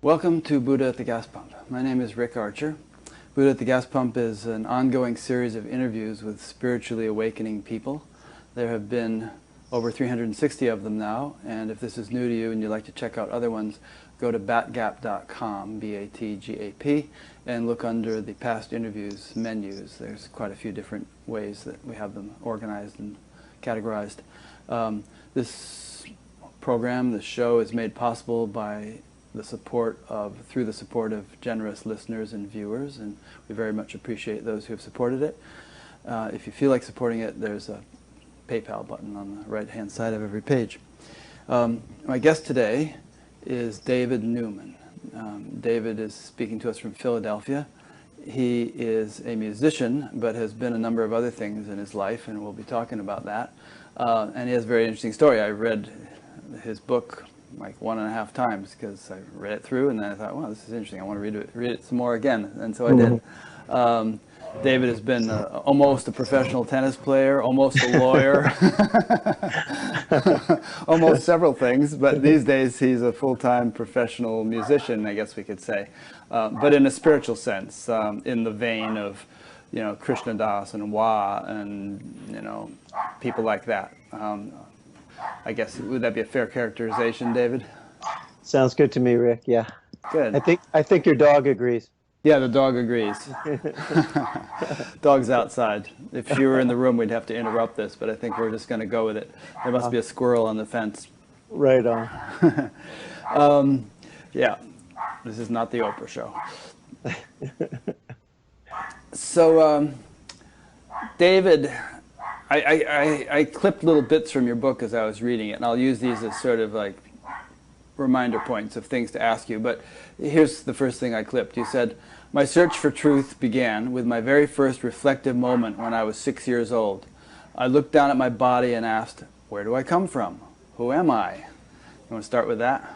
Welcome to Buddha at the Gas Pump. My name is Rick Archer. Buddha at the Gas Pump is an ongoing series of interviews with spiritually awakening people. There have been over 360 of them now, and if this is new to you and you'd like to check out other ones, go to batgap.com, B-A-T-G-A-P, and look under the past interviews menus. There's quite a few different ways that we have them organized and categorized. This program, this show, is made possible by through the support of generous listeners and viewers, and we very much appreciate those who have supported it. If you feel like supporting it, there's a PayPal button on the right-hand side of every page. My guest today is David Newman. David is speaking to us from Philadelphia. He is a musician, but has been a number of other things in his life, and we'll be talking about that. And he has a very interesting story. I read his book like 1.5 times because I read it through, and then I thought, wow, this is interesting. I want to read it some more again, and so I did. David has been almost a professional tennis player, almost a lawyer, almost several things, but these days he's a full-time professional musician, I guess we could say, but in a spiritual sense, in the vein of, Krishna Das and Wah and, people like that. I guess, would that be a fair characterization, David? Sounds good to me, Rick. Yeah. Good. I think your dog agrees. Yeah, the dog agrees. Dog's outside. If she were in the room, we'd have to interrupt this, but I think we're just going to go with it. There must be a squirrel on the fence. Right on. Yeah, this is not the Oprah show. So, David, I clipped little bits from your book as I was reading it, and I'll use these as sort of like reminder points of things to ask you. But here's the first thing I clipped. You said, "My search for truth began with my very first reflective moment when I was 6 years old. I looked down at my body and asked, where do I come from? Who am I?" You want to start with that?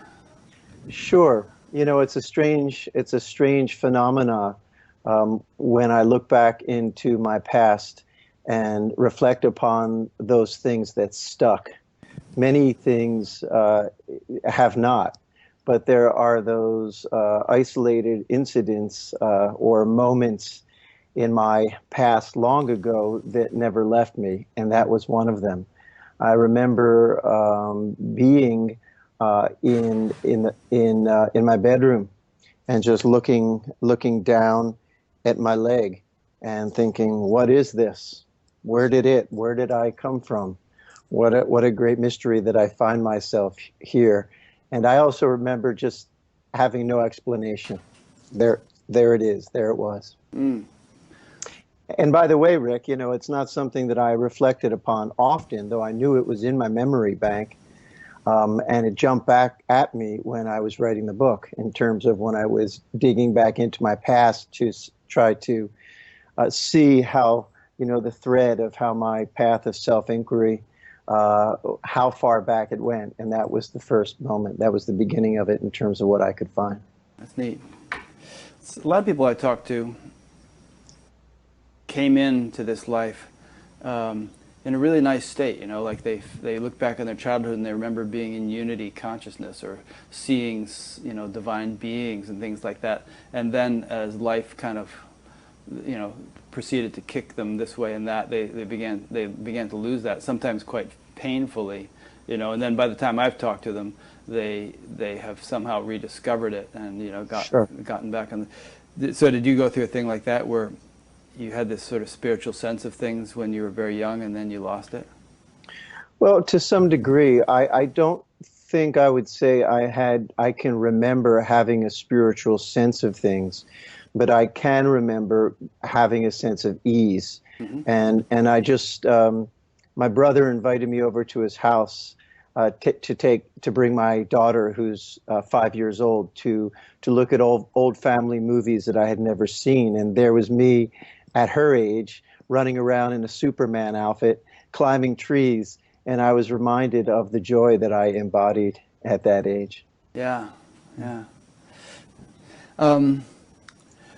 Sure. It's a strange phenomena when I look back into my past and reflect upon those things that stuck. Many things have not, but there are those isolated incidents or moments in my past long ago that never left me, and that was one of them. I remember being in my bedroom and just looking down at my leg and thinking, what is this? Where did I come from? What a great mystery that I find myself here. And I also remember just having no explanation. There it is. There it was. Mm. And by the way, Rick, it's not something that I reflected upon often, though I knew it was in my memory bank. And it jumped back at me when I was writing the book, in terms of when I was digging back into my past to try to see how, the thread of how my path of self-inquiry, how far back it went. And that was the first moment. That was the beginning of it in terms of what I could find. That's neat. A lot of people I talked to came into this life in a really nice state, like they look back on their childhood and they remember being in unity consciousness or seeing, divine beings and things like that. And then as life kind of, proceeded to kick them this way and that, they began to lose that, sometimes quite painfully, and then by the time I've talked to them, they have somehow rediscovered it and, gotten back on the... So did you go through a thing like that where you had this sort of spiritual sense of things when you were very young and then you lost it? Well, to some degree. I don't think I would say I can remember having a spiritual sense of things, but I can remember having a sense of ease. Mm-hmm. And I just, my brother invited me over to his house to bring my daughter, who's 5 years old, to look at old family movies that I had never seen. And there was me at her age running around in a Superman outfit, climbing trees. And I was reminded of the joy that I embodied at that age. Yeah.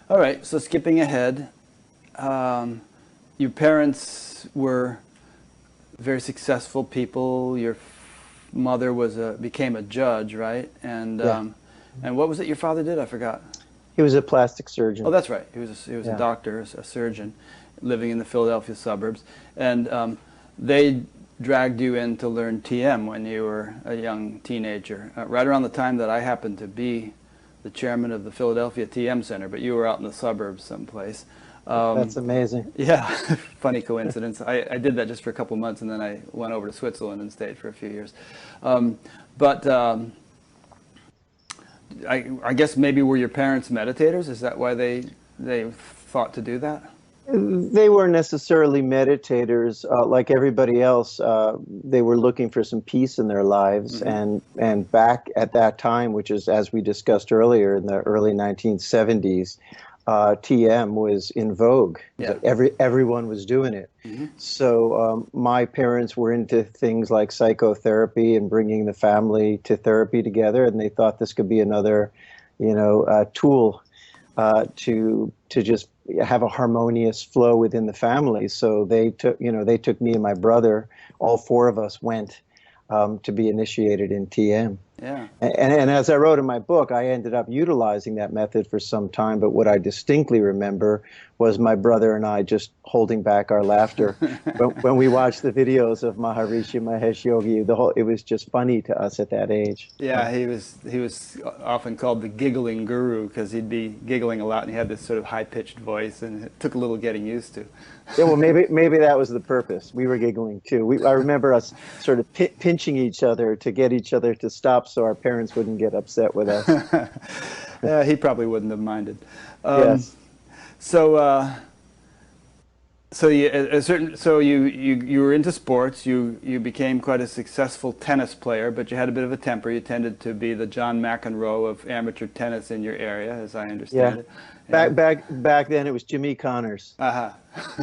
All right, so skipping ahead, your parents were very successful people. Your mother became a judge, right? And yeah. And what was it your father did? I forgot. He was a plastic surgeon. Oh, that's right. He was Yeah. a doctor, a surgeon, living in the Philadelphia suburbs, and they dragged you in to learn TM when you were a young teenager, right around the time that I happened to be the chairman of the Philadelphia TM Center, but you were out in the suburbs someplace. That's amazing. Yeah, funny coincidence. I did that just for a couple months, and then I went over to Switzerland and stayed for a few years. But I guess maybe were your parents meditators? Is that why they thought to do that? They weren't necessarily meditators. Like everybody else, they were looking for some peace in their lives. And back at that time, which is, as we discussed earlier, in the early 1970s, TM was in vogue. Yeah. Everyone was doing it. So my parents were into things like psychotherapy and bringing the family to therapy together, and they thought this could be another, tool to just have a harmonious flow within the family. So they took me and my brother. All four of us went to be initiated in TM. Yeah. And as I wrote in my book, I ended up utilizing that method for some time. But what I distinctly remember was my brother and I just holding back our laughter when we watched the videos of Maharishi Mahesh Yogi. It was just funny to us at that age. Yeah, he was often called the giggling guru because he'd be giggling a lot, and he had this sort of high-pitched voice, and it took a little getting used to. Yeah, well, maybe that was the purpose. We were giggling too. I remember us sort of pinching each other to get each other to stop, so our parents wouldn't get upset with us. Yeah, he probably wouldn't have minded. Yes. So you were into sports. You became quite a successful tennis player, but you had a bit of a temper. You tended to be the John McEnroe of amateur tennis in your area, as I understand it. Back then it was Jimmy Connors.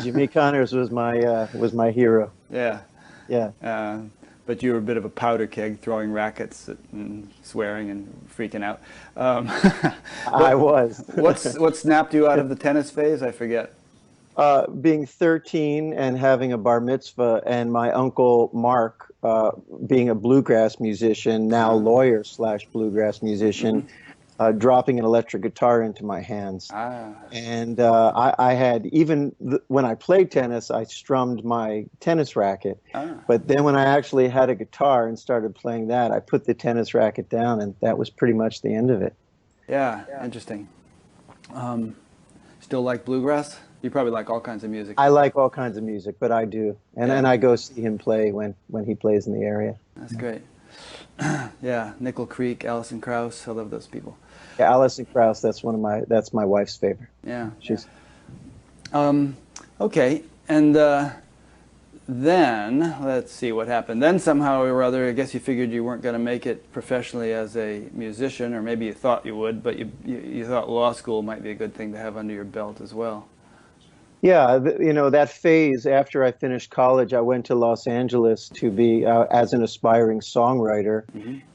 Jimmy Connors was my hero. Yeah. Yeah. But you were a bit of a powder keg, throwing rackets and swearing and freaking out. I was. What snapped you out of the tennis phase? I forget. Being 13 and having a bar mitzvah, and my uncle Mark being a bluegrass musician, now lawyer / bluegrass musician, dropping an electric guitar into my hands. And I had, when I played tennis, I strummed my tennis racket. But then when I actually had a guitar and started playing that, I put the tennis racket down, and that was pretty much the end of it. Yeah. Interesting. Still like bluegrass? You probably like all kinds of music. I like all kinds of music, but I do. And I go see him play when he plays in the area. That's great. Yeah, Nickel Creek, Alison Krauss, I love those people. Yeah, Alison Krauss, that's my wife's favorite. Yeah. She's okay. And then let's see what happened. Then somehow or other, I guess you figured you weren't going to make it professionally as a musician, or maybe you thought you would, but you thought law school might be a good thing to have under your belt as well. Yeah, that phase after I finished college, I went to Los Angeles to be as an aspiring songwriter.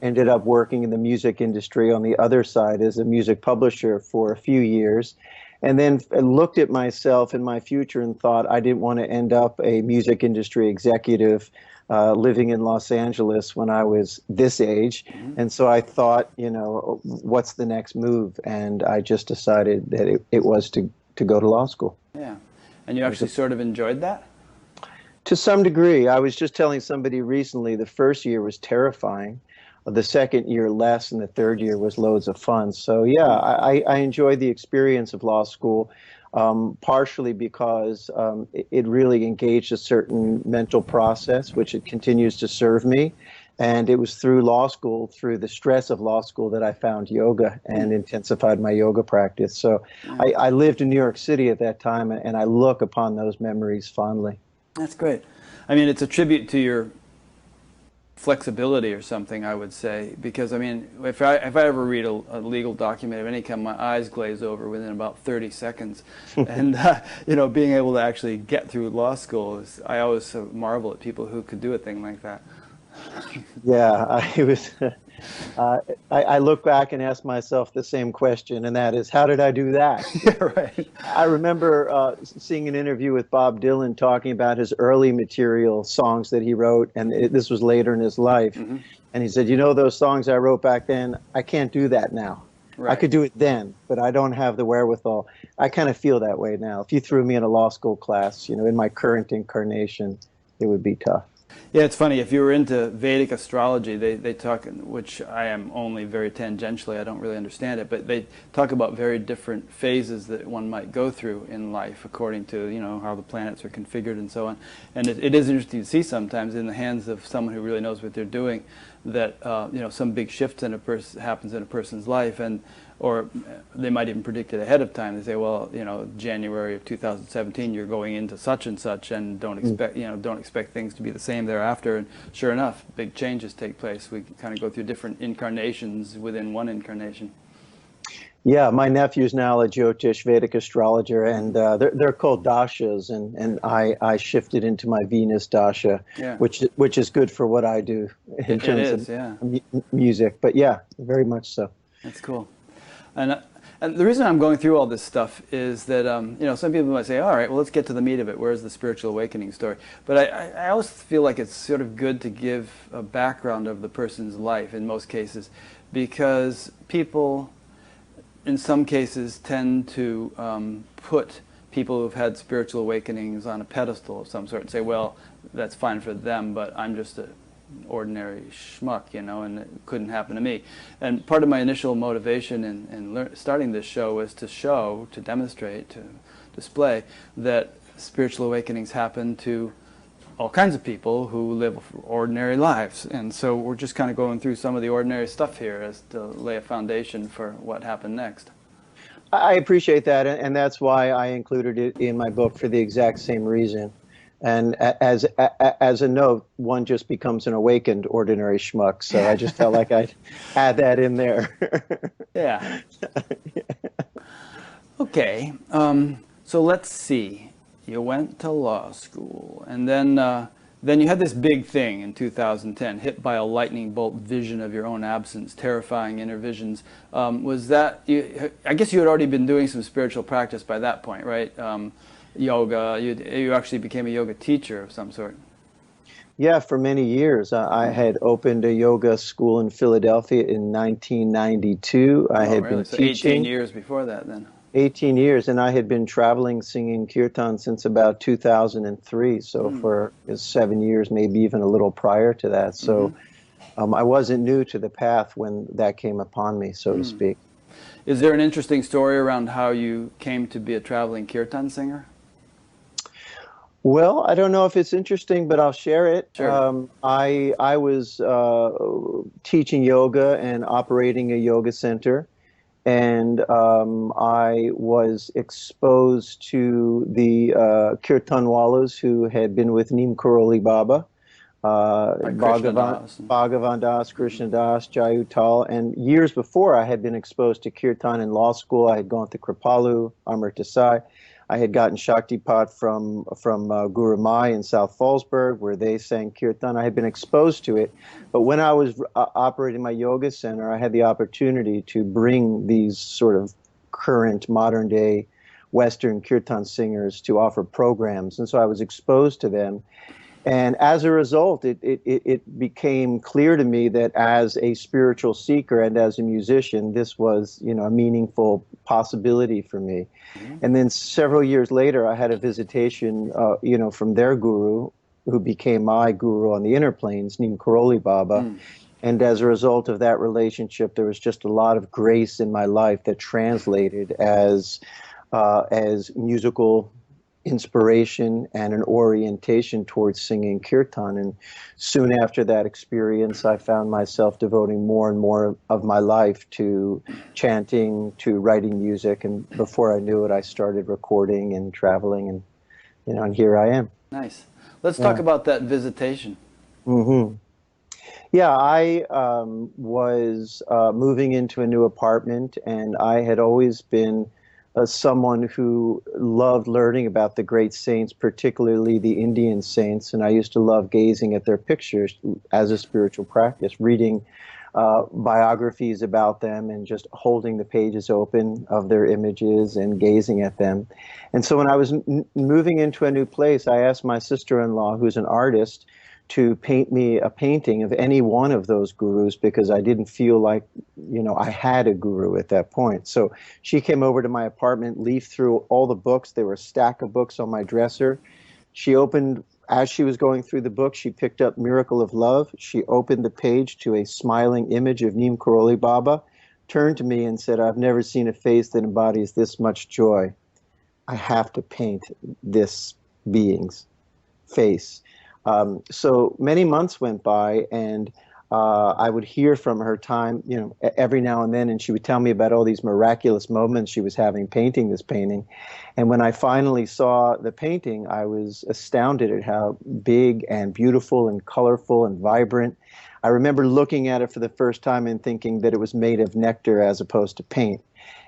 Ended up working in the music industry on the other side as a music publisher for a few years, and then looked at myself and my future and thought I didn't want to end up a music industry executive living in Los Angeles when I was this age. And so I thought, what's the next move? And I just decided that it was to go to law school. Yeah. And you actually sort of enjoyed that? To some degree. I was just telling somebody recently the first year was terrifying, the second year less, and the third year was loads of fun. So yeah, I enjoyed the experience of law school, partially because it really engaged a certain mental process, which it continues to serve me. And it was through law school, through the stress of law school, that I found yoga and intensified my yoga practice. So I lived in New York City at that time, and I look upon those memories fondly. That's great. I mean, it's a tribute to your flexibility or something, I would say, because, I mean, if I ever read a legal document of any kind, my eyes glaze over within about 30 seconds. And, being able to actually get through law school, I always marvel at people who could do a thing like that. Yeah, I look back and ask myself the same question, and that is, how did I do that? Yeah, right. I remember seeing an interview with Bob Dylan talking about his early material, songs that he wrote, and this was later in his life. And he said, those songs I wrote back then, I can't do that now. I Right. could do it then, but I don't have the wherewithal. I kind of feel that way now. If you threw me in a law school class, in my current incarnation, it would be tough. Yeah, it's funny. If you were into Vedic astrology, they talk, which I am only very tangentially, I don't really understand it, but they talk about very different phases that one might go through in life according to, how the planets are configured and so on. And it is interesting to see sometimes in the hands of someone who really knows what they're doing that, some big shift in happens in a person's life, or they might even predict it ahead of time. They say, well, January of 2017, you're going into such and such, and don't expect things to be the same thereafter. And sure enough, big changes take place. We kind of go through different incarnations within one incarnation. Yeah, my nephew's now a Jyotish Vedic astrologer, and they're called dashas, and I shifted into my Venus dasha, Yeah, which is good for what I do in it terms is. of Yeah, music. But yeah, very much so. that's cool. And the reason I'm going through all this stuff is that some people might say, all right, well, let's get to the meat of it. Where's the spiritual awakening story? But I always feel like it's sort of good to give a background of the person's life in most cases, because people in some cases tend to put people who've had spiritual awakenings on a pedestal of some sort and say, well, that's fine for them, but I'm just a ordinary schmuck, and it couldn't happen to me. And part of my initial motivation in starting this show was to demonstrate, to display that spiritual awakenings happen to all kinds of people who live ordinary lives. And so we're just kind of going through some of the ordinary stuff here as to lay a foundation for what happened next. I appreciate that, and that's why I included it in my book for the exact same reason. And as a note, one just becomes an awakened ordinary schmuck. So I just felt like I'd add that in there. Yeah. Okay. So let's see. You went to law school, and then you had this big thing in 2010, hit by a lightning bolt vision of your own absence, terrifying inner visions. Was that? I guess you had already been doing some spiritual practice by that point, right? Yoga. You actually became a yoga teacher of some sort. Yeah, for many years. I had opened a yoga school in Philadelphia in 1992. I Oh, had really? been So 18 teaching years before that, then. 18 years, and I had been traveling singing kirtan since about 2003. So Mm. for 7 years, maybe even a little prior to that. So I wasn't new to the path when that came upon me, so to speak. Is there an interesting story around how you came to be a traveling kirtan singer? Well, I don't know if it's interesting, but I'll share it. Sure. I was teaching yoga and operating a yoga center, and I was exposed to the Kirtanwalas who had been with Neem Karoli Baba, Like Krishna Das. Bhagavan Das, Krishna Das, Jayutal, and years before I had been exposed to Kirtan in law school. I had gone to Kripalu, Amrita Sai. I had gotten Shaktipat from Guru Mai in South Fallsburg, where they sang Kirtan. I had been exposed to it. But when I was operating my yoga center, I had the opportunity to bring these sort of current modern-day Western Kirtan singers to offer programs. And so I was exposed to them. And as a result, it became clear to me that as a spiritual seeker and as a musician, this was, a meaningful possibility for me. And then several years later, I had a visitation, from their guru, who became my guru on the inner planes, Neem Karoli Baba. And as a result of that relationship, there was just a lot of grace in my life that translated as musical inspiration and an orientation towards singing kirtan. And soon after that experience, I found myself devoting more and more of my life to chanting, to writing music. And before I knew it, I started recording and traveling, and and here I am. Nice. Let's talk about that visitation. hmm Yeah, I was moving into a new apartment, and I had always been someone who loved learning about the great saints, particularly the Indian saints, and I used to love gazing at their pictures as a spiritual practice, reading biographies about them and just holding the pages open of their images and gazing at them. And so when I was moving into a new place, I asked my sister-in-law, who's an artist, to paint me a painting of any one of those gurus because I didn't feel like, I had a guru at that point. So she came over to my apartment, leafed through all the books. There were a stack of books on my dresser. She opened, as she was going through the book, she picked up Miracle of Love. She opened the page to a smiling image of Neem Karoli Baba, turned to me and said, "I've never seen a face that embodies this much joy. I have to paint this being's face." So many months went by, and I would hear from her time, every now and then, and she would tell me about all these miraculous moments she was having painting this painting. And when I finally saw the painting, I was astounded at how big and beautiful and colorful and vibrant. I remember looking at it for the first time and thinking that it was made of nectar as opposed to paint.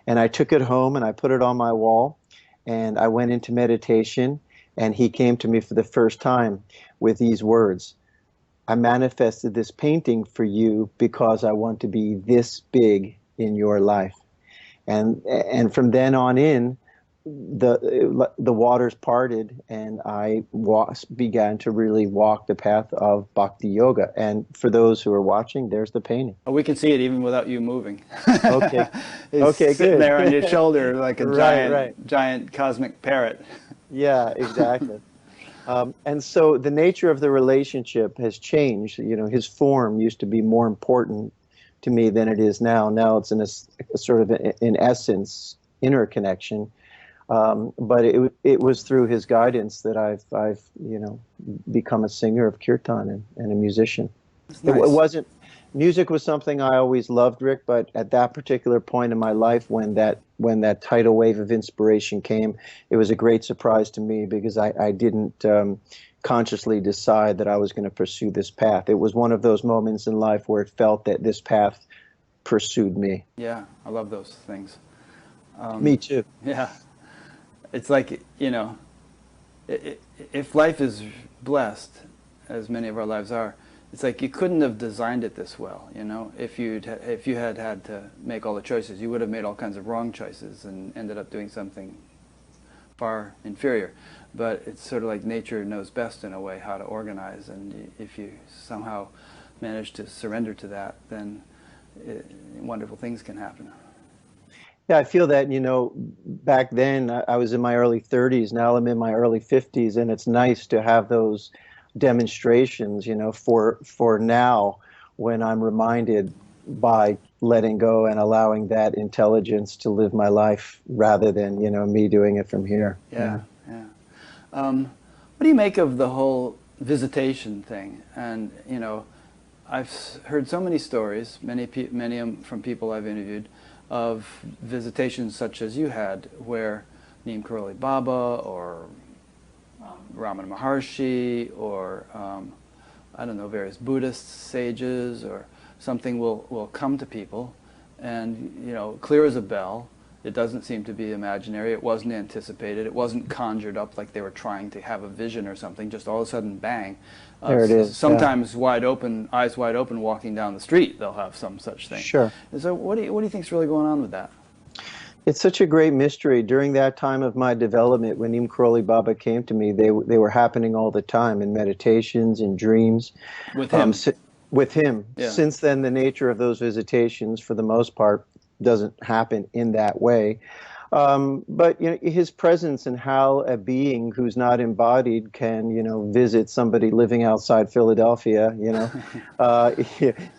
And I took it home and I put it on my wall, and I went into meditation, and he came to me for the first time with these words: "I manifested this painting for you because I want to be this big in your life." And from then on in, the waters parted, and I began to really walk the path of Bhakti Yoga. And for those who are watching, there's the painting. Oh, we can see it even without you moving. Okay. It's Okay, sitting good. there on your shoulder like a Right. giant cosmic parrot. Yeah, exactly. And so the nature of the relationship has changed. His form used to be more important to me than it is now. Now it's in a sort of, in essence, inner connection. But it was through his guidance that I've become a singer of kirtan and a musician. That's It nice. wasn't Music was something I always loved, Rick, but at that particular point in my life, when that tidal wave of inspiration came, it was a great surprise to me because I didn't consciously decide that I was going to pursue this path. It was one of those moments in life where it felt that this path pursued me. Yeah, I love those things. Me too. Yeah. It's like, if life is blessed, as many of our lives are, it's like you couldn't have designed it this well, If you had had to make all the choices, you would have made all kinds of wrong choices and ended up doing something far inferior. But it's sort of like nature knows best in a way how to organize, and if you somehow manage to surrender to that, then wonderful things can happen. Yeah, I feel that, back then I was in my early 30s, now I'm in my early 50s, and it's nice to have those demonstrations, for now, when I'm reminded by letting go and allowing that intelligence to live my life rather than, me doing it from here. Yeah. What do you make of the whole visitation thing? And, I've heard so many stories, many from people I've interviewed, of visitations such as you had, where Neem Karoli Baba or Ramana Maharshi or I don't know, various Buddhist sages or something will come to people, and clear as a bell. It doesn't seem to be imaginary. It wasn't anticipated. It wasn't conjured up like they were trying to have a vision or something. Just all of a sudden, bang! There it is. Sometimes wide open, eyes wide open, walking down the street, they'll have some such thing. Sure. And so, what do you think's really going on with that? It's such a great mystery. During that time of my development, when Neem Karoli Baba came to me, they were happening all the time in meditations, in dreams. With him. With him. Yeah. Since then, the nature of those visitations, for the most part, doesn't happen in that way. But his presence and how a being who's not embodied can visit somebody living outside Philadelphia in the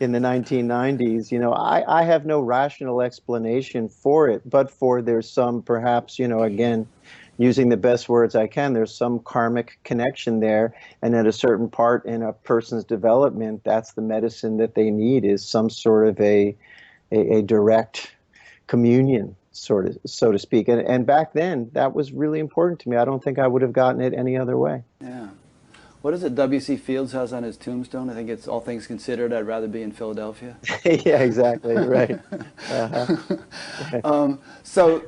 1990s. I have no rational explanation for it, but there's some, perhaps, again, using the best words I can, there's some karmic connection there, and at a certain part in a person's development, that's the medicine that they need, is some sort of a direct communion, so to speak. And back then, that was really important to me. I don't think I would have gotten it any other way. Yeah. What is it W.C. Fields has on his tombstone? I think it's, "All things considered, I'd rather be in Philadelphia." Yeah, exactly. Right. So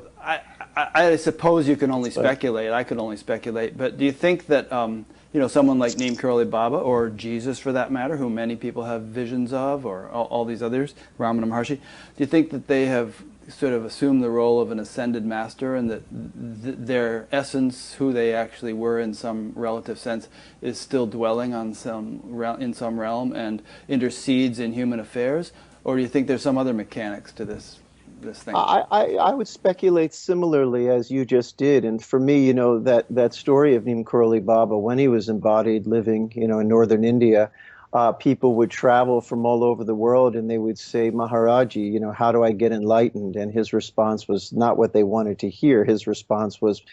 I suppose you can only speculate. I could only speculate. But do you think that someone like Neem Karoli Baba, or Jesus for that matter, who many people have visions of, or all these others, Ramana Maharshi, do you think that they have sort of assume the role of an ascended master, and that their essence, who they actually were in some relative sense, is still dwelling on in some realm and intercedes in human affairs? Or do you think there's some other mechanics to this thing? I would speculate similarly as you just did. And for me, that story of Neem Karoli Baba, when he was embodied living, in northern India, people would travel from all over the world and they would say, Maharaji, how do I get enlightened? And his response was not what they wanted to hear. His response was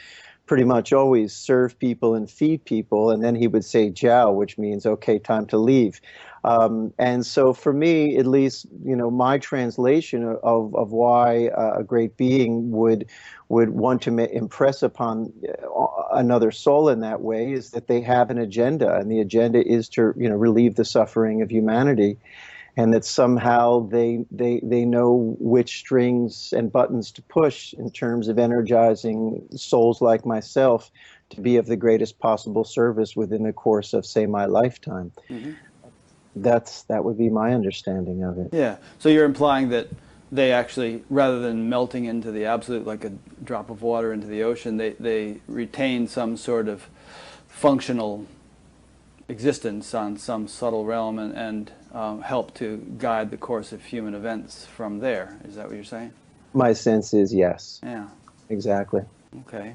pretty much always serve people and feed people. And then he would say Jao, which means, okay, time to leave. And so for me, at least, my translation of why a great being would want to impress upon another soul in that way is that they have an agenda, and the agenda is to, relieve the suffering of humanity, and that somehow they know which strings and buttons to push in terms of energizing souls like myself to be of the greatest possible service within the course of, say, my lifetime. Mm-hmm. That would be my understanding of it. Yeah. So you're implying that they actually, rather than melting into the absolute like a drop of water into the ocean, they retain some sort of functional existence on some subtle realm and help to guide the course of human events from there. Is that what you're saying? My sense is yes. Yeah. Exactly. Okay.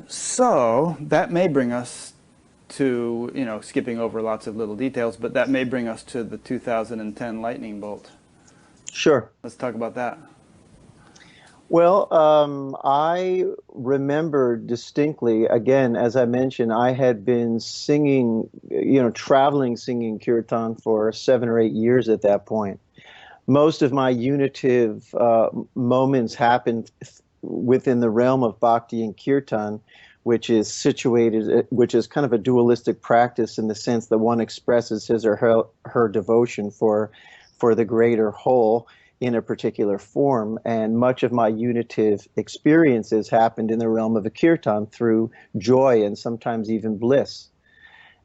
So that may bring us to, skipping over lots of little details, but that may bring us to the 2010 lightning bolt. Sure. Let's talk about that. Well, I remember distinctly, again, as I mentioned, I had been singing, traveling singing kirtan for 7 or 8 years at that point. Most of my unitive moments happened within the realm of bhakti and kirtan, which is kind of a dualistic practice in the sense that one expresses his or her devotion for the greater whole in a particular form. And much of my unitive experiences happened in the realm of a kirtan through joy and sometimes even bliss.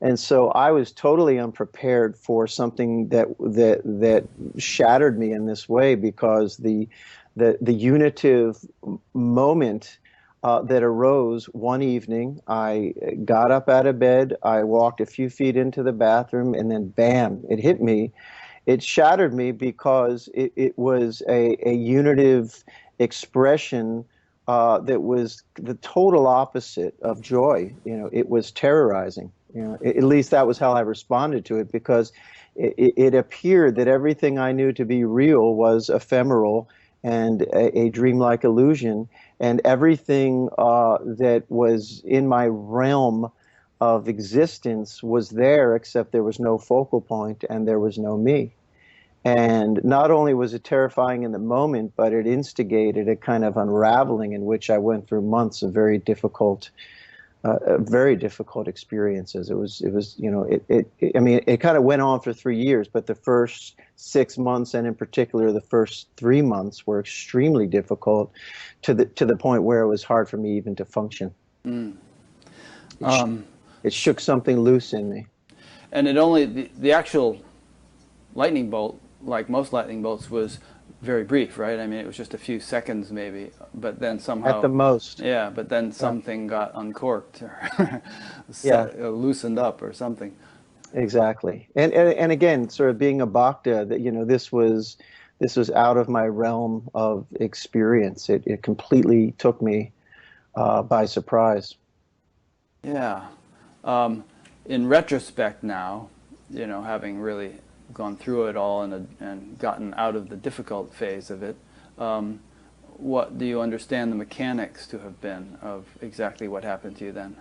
And so I was totally unprepared for something that shattered me in this way, because the unitive moment that arose one evening, I got up out of bed, I walked a few feet into the bathroom, and then bam, it hit me. It shattered me because it was a unitive expression that was the total opposite of joy. It was terrorizing. At least that was how I responded to it, because it appeared that everything I knew to be real was ephemeral and a dreamlike illusion, and everything that was in my realm of existence was there, except there was no focal point and there was no me. And not only was it terrifying in the moment, but it instigated a kind of unraveling in which I went through months of very difficult experiences. It kind of went on for 3 years, but the first 6 months, and in particular the first 3 months, were extremely difficult to the point where it was hard for me even to function. Mm. It shook something loose in me. And the actual lightning bolt, like most lightning bolts, was very brief, right? I mean, it was just a few seconds maybe, but then somehow... At the most. Yeah, but then something got uncorked or loosened up or something. Exactly. And again, sort of being a bhakta, that this was out of my realm of experience. It completely took me by surprise. Yeah. In retrospect now, having really gone through it all and gotten out of the difficult phase of it, what do you understand the mechanics to have been of exactly what happened to you then?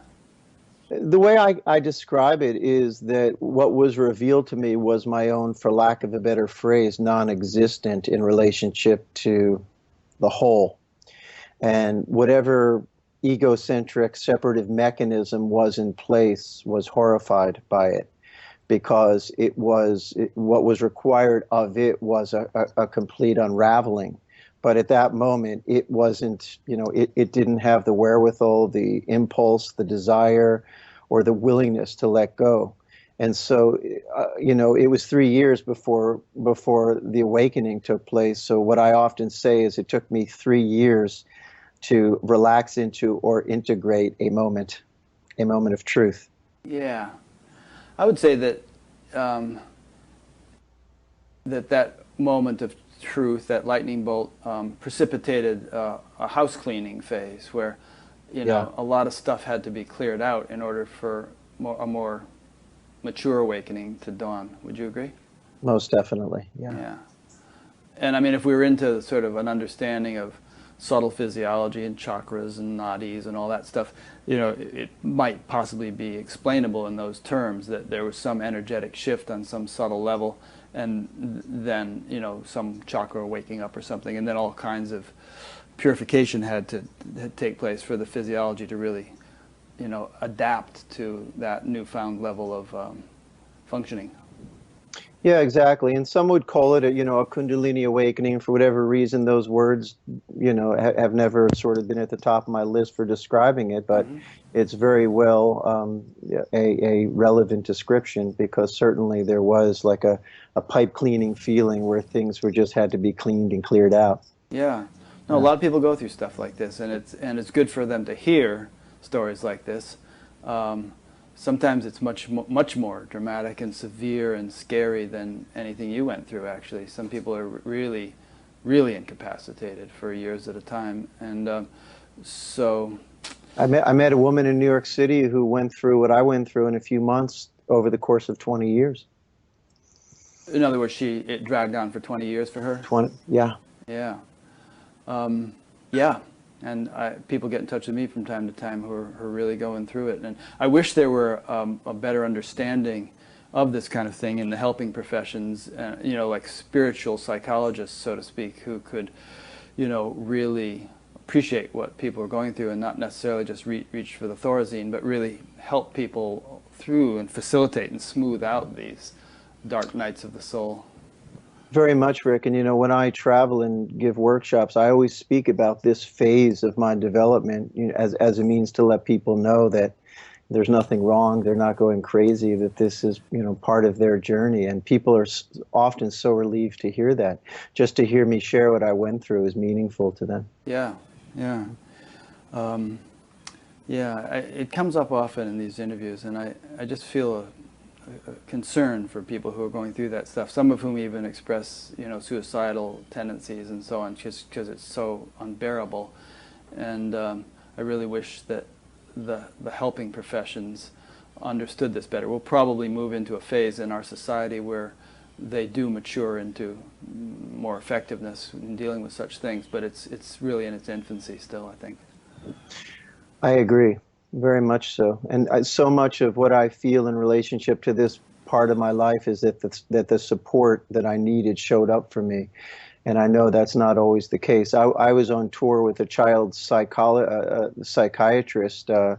The way I describe it is that what was revealed to me was my own, for lack of a better phrase, non-existent in relationship to the whole. And whatever egocentric separative mechanism was in place was horrified by it, because what was required of it was a complete unraveling. But at that moment, it wasn't, it didn't have the wherewithal, the impulse, the desire, or the willingness to let go. And so, it was 3 years before the awakening took place. So what I often say is it took me 3 years to relax into or integrate a moment of truth. Yeah. I would say that that moment of truth, that lightning bolt, precipitated a house cleaning phase where, Yeah, a lot of stuff had to be cleared out in order for a more mature awakening to dawn. Would you agree? most definitely. Yeah. Yeah. And I mean, if we were into sort of an understanding of subtle physiology and chakras and nadis and all that stuff, it might possibly be explainable in those terms that there was some energetic shift on some subtle level, and then, some chakra waking up or something, and then all kinds of purification had to take place for the physiology to really, adapt to that newfound level of functioning. Yeah, exactly. And some would call it a Kundalini awakening. For whatever reason, those words, have never sort of been at the top of my list for describing it, but Hmm. it's very well a relevant description, because certainly there was like a pipe cleaning feeling where things were just had to be cleaned and cleared out. Yeah. No, a Yeah. lot of people go through stuff like this, and it's good for them to hear stories like this. Um, Sometimes it's much more dramatic and severe and scary than anything you went through. Actually, some people are really, really incapacitated for years at a time, and so I met a woman in New York City who went through what I went through in a few months over the course of 20 years. in other words, it dragged on for 20 years for her. 20, yeah. Yeah. Um, yeah, and people get in touch with me from time to time who are really going through it. And I wish there were a better understanding of this kind of thing in the helping professions, like spiritual psychologists, so to speak, who could, really appreciate what people are going through and not necessarily just reach for the Thorazine, but really help people through and facilitate and smooth out these dark nights of the soul. Very much, Rick. And when I travel and give workshops, I always speak about this phase of my development, as a means to let people know that there's nothing wrong. They're not going crazy. That this is, part of their journey. And people are often so relieved to hear that. Just to hear me share what I went through is meaningful to them. Yeah, yeah. Um, yeah, it comes up often in these interviews, and I just feel a concern for people who are going through that stuff, some of whom even express, suicidal tendencies and so on, just because it's so unbearable. And I really wish that the helping professions understood this better. We'll probably move into a phase in our society where they do mature into more effectiveness in dealing with such things, but it's really in its infancy still, I think. I agree, very much so. And so much of what I feel in relationship to this part of my life is that the support that I needed showed up for me. And I know that's not always the case. I was on tour with a child psychiatrist, a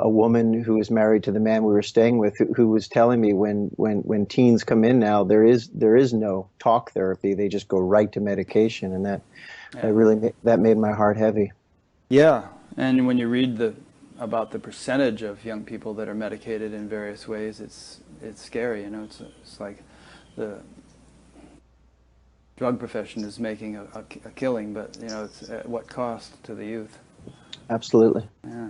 woman who was married to the man we were staying with, who was telling me when teens come in now, there is no talk therapy. They just go right to medication, and that Yeah. that really that made my heart heavy. Yeah, and when you read about the percentage of young people that are medicated in various ways, it's scary. It's like the drug profession is making a killing, but it's at what cost to the youth? Absolutely. Yeah,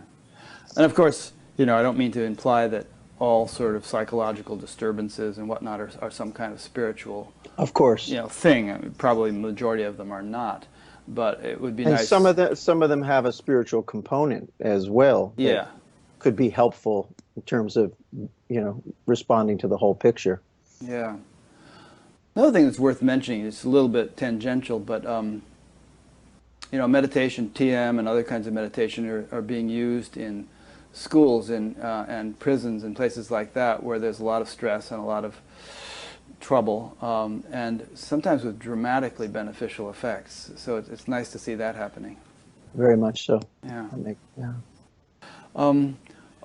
and of course, I don't mean to imply that all sort of psychological disturbances and whatnot are some kind of spiritual, Of course. thing. I mean, probably the majority of them are not, but it would be And nice. some of them have a spiritual component as well that Yeah, could be helpful in terms of, responding to the whole picture. yeah. Another thing that's worth mentioning is a little bit tangential, but meditation, TM, and other kinds of meditation are being used in schools and prisons and places like that, where there's a lot of stress and a lot of trouble, and sometimes with dramatically beneficial effects. So it's nice to see that happening. Very much so. Yeah. Yeah. Um,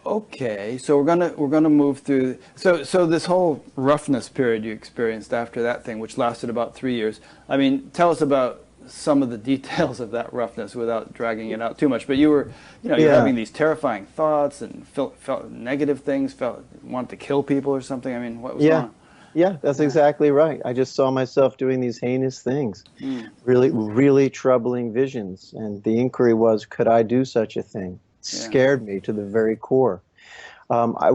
okay, so we're gonna move through. So this whole roughness period you experienced after that thing, which lasted about 3 years. I mean, tell us about some of the details of that roughness without dragging it out too much. But you were, you're Yeah. having these terrifying thoughts and felt negative things, wanted to kill people or something. I mean, what was going Yeah. on? Yeah, that's exactly right. I just saw myself doing these heinous things, really, really troubling visions. And the inquiry was, could I do such a thing? Scared me to the very core. I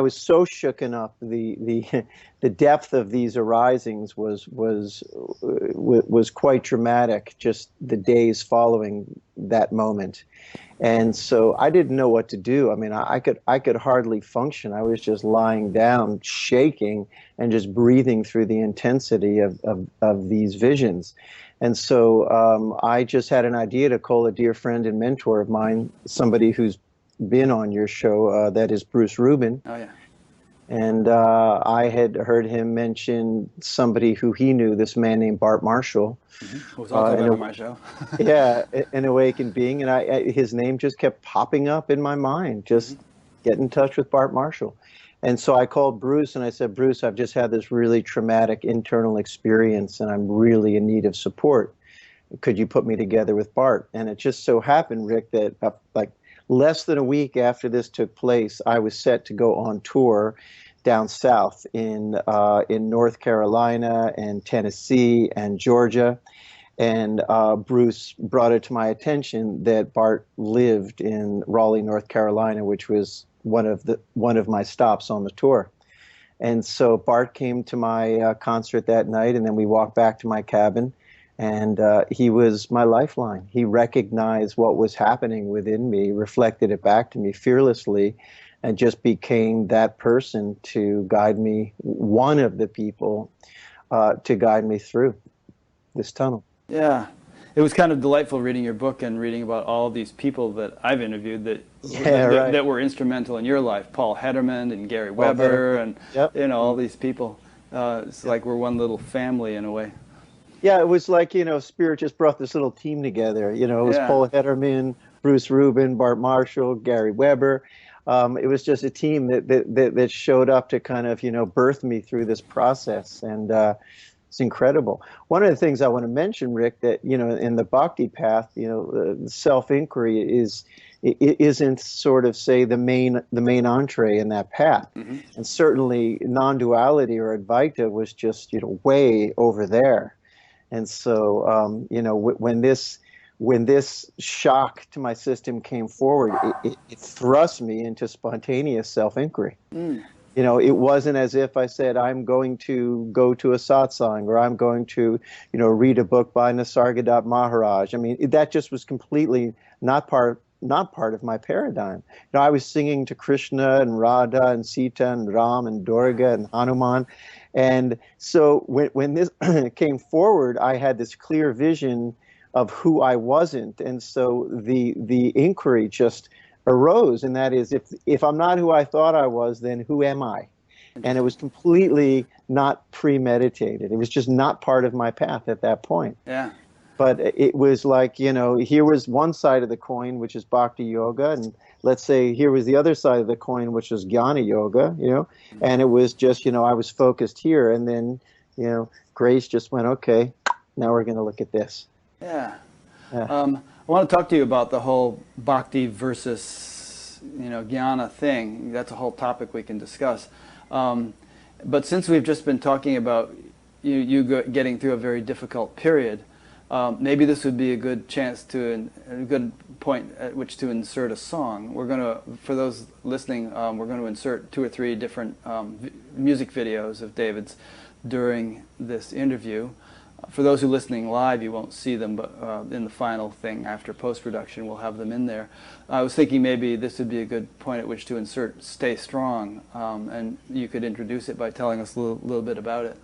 was so shooken up. The depth of these arisings was quite dramatic. Just the days following that moment, and so I didn't know what to do. I mean, I could hardly function. I was just lying down, shaking, and just breathing through the intensity of these visions. And so I just had an idea to call a dear friend and mentor of mine, somebody who's been on your show, that is Bruce Rubin. Oh yeah. And I had heard him mention somebody who he knew, this man named Bart Marshall. Who was also on my show. Yeah, an awakened being. And his name just kept popping up in my mind, just get in touch with Bart Marshall. And so I called Bruce and I said, Bruce, I've just had this really traumatic internal experience and I'm really in need of support. Could you put me together with Bart? And it just so happened, Rick, that like less than a week after this took place, I was set to go on tour down south in North Carolina and Tennessee and Georgia. And Bruce brought it to my attention that Bart lived in Raleigh, North Carolina, which was one of my stops on the tour. And so Bart came to my concert that night, and then we walked back to my cabin. And he was my lifeline. He recognized what was happening within me, reflected it back to me fearlessly, and just became that person to guide me, one of the people to guide me through this tunnel. Yeah. It was kind of delightful reading your book and reading about all these people that I've interviewed that were instrumental in your life. Paul Hederman and Gary Weber and all these people. It's like we're one little family in a way. Yeah, it was like, Spirit just brought this little team together. It was Paul Hederman, Bruce Rubin, Bart Marshall, Gary Weber. It was just a team that showed up to kind of, birth me through this process. And it's incredible. One of the things I want to mention, Rick, that, in the Bhakti path, self-inquiry isn't sort of, say, the main entree in that path. And certainly non-duality or Advaita was just, way over there. And so, when this shock to my system came forward, it thrust me into spontaneous self-inquiry. It wasn't as if I said, I'm going to go to a satsang or I'm going to, read a book by Nisargadatta Maharaj. I mean, that just was completely not part of my paradigm. I was singing to Krishna and Radha and Sita and Ram and Durga and Hanuman. And so when this came forward, I had this clear vision of who I wasn't. And so the inquiry just arose, and that is, if I'm not who I thought I was, then who am I? And it was completely not premeditated. It was just not part of my path at that point. Yeah. But it was like, here was one side of the coin, which is Bhakti Yoga, and let's say here was the other side of the coin, which was Jnana Yoga, and it was just, I was focused here, and then, Grace just went, okay, now we're going to look at this. Yeah. I want to talk to you about the whole Bhakti versus, Jnana thing. That's a whole topic we can discuss. But since we've just been talking about you getting through a very difficult period, maybe this would be a good a good point at which to insert a song. We're going to, for those listening, we're going to insert 2 or 3 different music videos of David's during this interview. For those who are listening live, you won't see them, but in the final thing after post-production, we'll have them in there. I was thinking maybe this would be a good point at which to insert Stay Strong, and you could introduce it by telling us a little bit about it.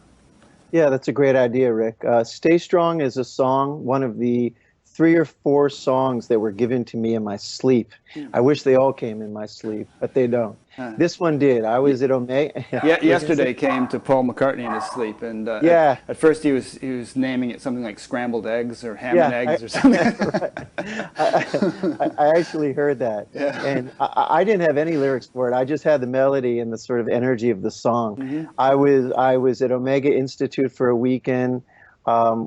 Yeah, that's a great idea, Rick. Stay Strong is a song, one of the 3 or 4 songs that were given to me in my sleep. I wish they all came in my sleep, but they don't. This one did. I was at Omega. Yesterday came to Paul McCartney in his sleep, and at first he was naming it something like scrambled eggs or ham and eggs or something. I actually heard that, and I didn't have any lyrics for it. I just had the melody and the sort of energy of the song. I was at Omega Institute for a weekend.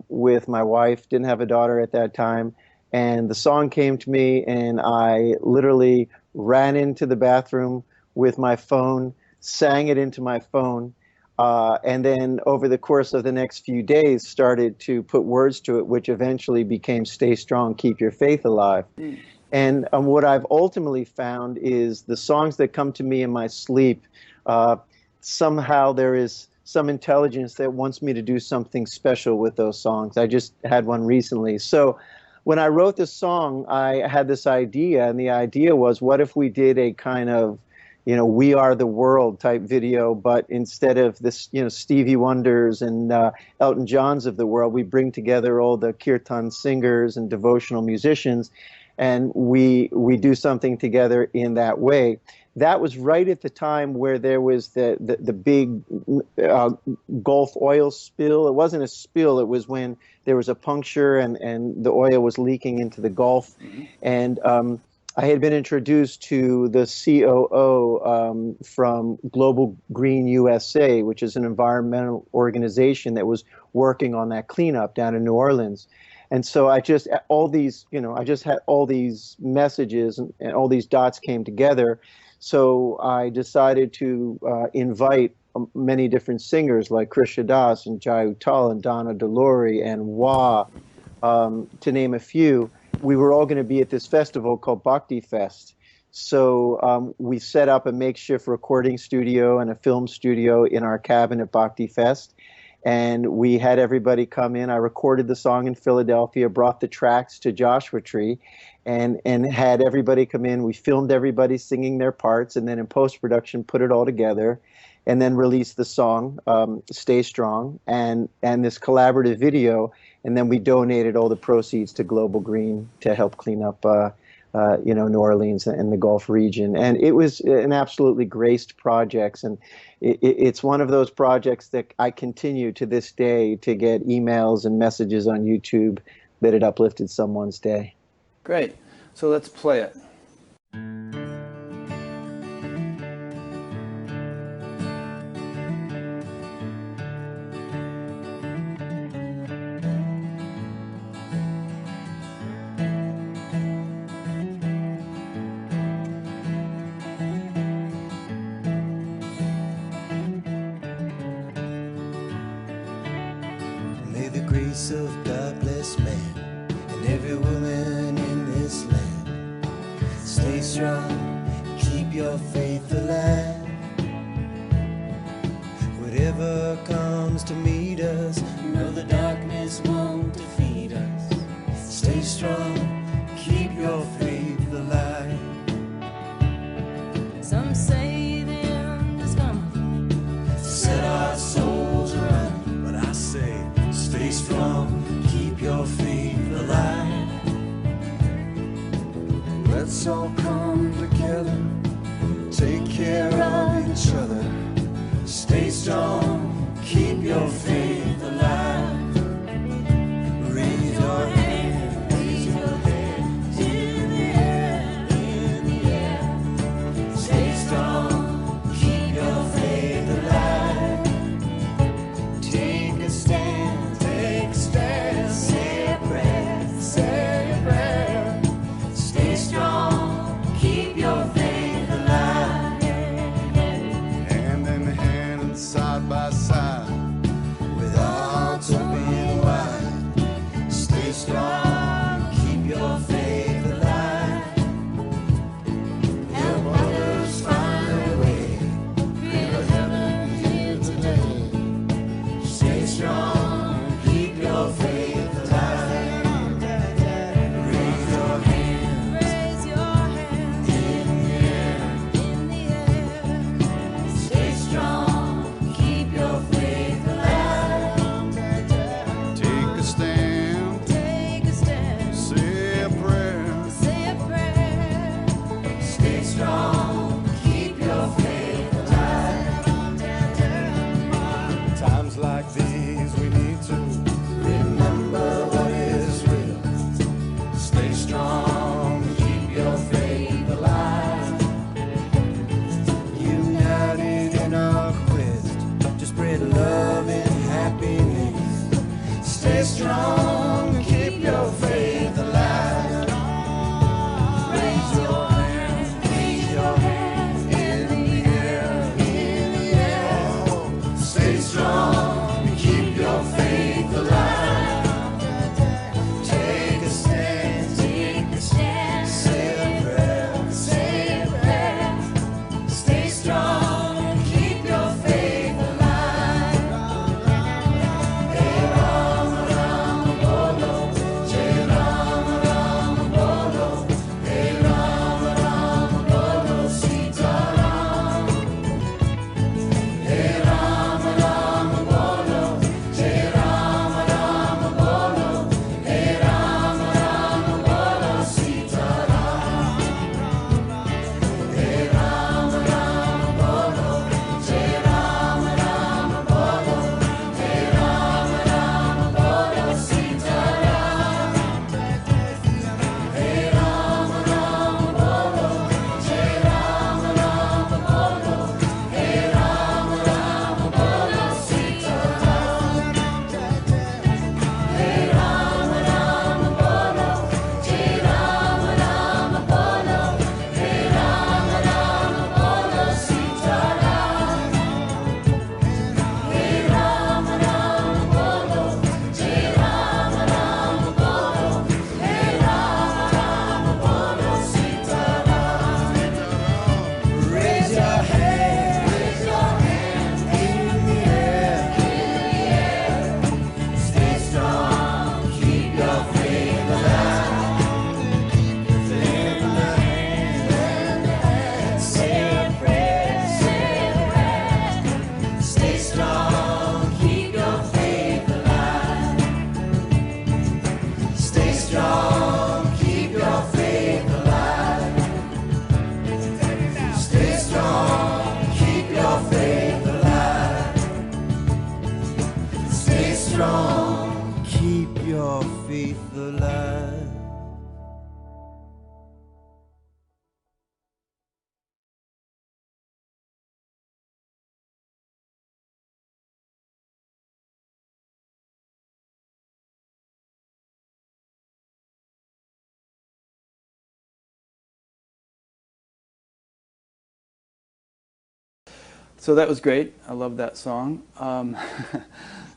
with my wife. Didn't have a daughter at that time. And the song came to me, and I literally ran into the bathroom with my phone, sang it into my phone, and then over the course of the next few days started to put words to it, which eventually became Stay Strong, Keep Your Faith Alive. And what I've ultimately found is the songs that come to me in my sleep, somehow there is some intelligence that wants me to do something special with those songs. I just had one recently. So when I wrote this song, I had this idea, and the idea was, what if we did a kind of, We Are the World type video, but instead of this, Stevie Wonders and Elton Johns of the world, we bring together all the kirtan singers and devotional musicians, and we do something together in that way. That was right at the time where there was the big Gulf oil spill. It wasn't a spill, it was when there was a puncture and the oil was leaking into the Gulf. And I had been introduced to the COO from Global Green USA, which is an environmental organization that was working on that cleanup down in New Orleans. And so I just had all these messages, and all these dots came together. So I decided to invite many different singers like Krisha Das and Jai Uttal and Donna DeLore and Wah, to name a few. We were all going to be at this festival called Bhakti Fest. So we set up a makeshift recording studio and a film studio in our cabin at Bhakti Fest. And we had everybody come in. I recorded the song in Philadelphia, brought the tracks to Joshua Tree, and had everybody come in. We filmed everybody singing their parts, and then in post-production put it all together, and then released the song, Stay Strong, and this collaborative video. And then we donated all the proceeds to Global Green to help clean up New Orleans and the Gulf region. And it was an absolutely graced project. And it's one of those projects that I continue to this day to get emails and messages on YouTube that it uplifted someone's day. Great. So let's play it. May the grace of God bless man and every woman in this land. Stay strong, keep your faith alive. Whatever comes to meet us, know the darkness won't defeat us. Stay strong, keep your faith alive. Some say the end is coming, Set our souls running, but I say, stay strong, keep your faith alive. Let's all come together, take care of each other. Stay strong, keep your faith alive. Raise your hand, raise your hand in the air, in the air. Stay strong, keep your faith alive. Take a stand, say a prayer, say a prayer. Stay strong, keep your faith alive. Hand in hand and side by side, with our hearts open So that was great. I love that song.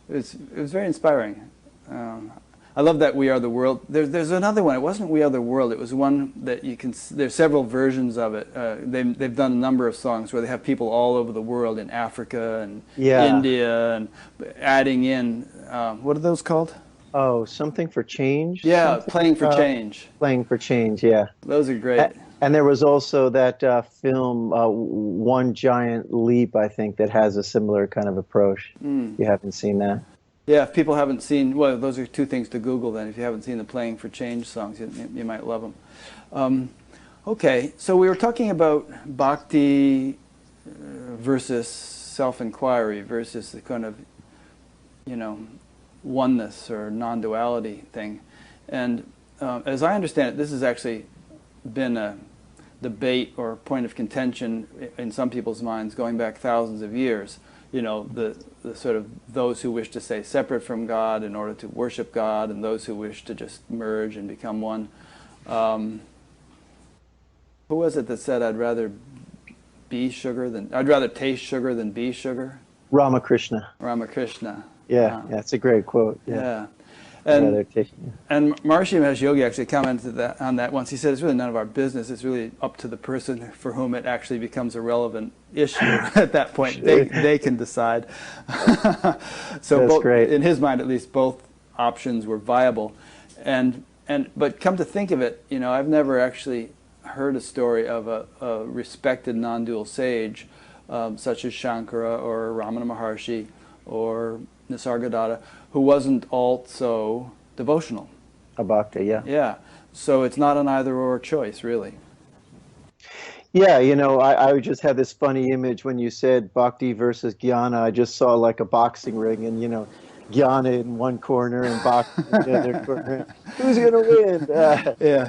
It was very inspiring. I love that "We Are the World." There's another one. It wasn't "We Are the World." It was one that you can. There's several versions of it. They've done a number of songs where they have people all over the world, in Africa and India, and adding in what are those called? Oh, something for change. Yeah, something? Playing for Change. Playing for change. Yeah. Those are great. And there was also that film, One Giant Leap, I think, that has a similar kind of approach. You haven't seen that? Yeah, if people haven't seen, well, those are two things to Google then. If you haven't seen the Playing for Change songs, you might love them. Okay, so we were talking about bhakti versus self-inquiry versus the kind of, oneness or non-duality thing. And as I understand it, this has actually been a debate or point of contention in some people's minds going back thousands of years. The sort of those who wish to stay separate from God in order to worship God, and those who wish to just merge and become one. Who was it that said, I'd rather taste sugar than be sugar? Ramakrishna. Ramakrishna. Yeah, it's a great quote. Yeah. And Maharishi Mahesh Yogi actually commented on that once. He said, it's really none of our business. It's really up to the person for whom it actually becomes a relevant issue at that point. They can decide. So great. In his mind, at least, both options were viable. But come to think of it, I've never actually heard a story of a respected non-dual sage such as Shankara or Ramana Maharshi or Nisargadatta, who wasn't also devotional. A bhakti, yeah. Yeah. So it's not an either-or choice, really. Yeah, I just had this funny image when you said bhakti versus jnana. I just saw like a boxing ring and, jnana in one corner and bhakti in the other corner. Who's going to win? Yeah.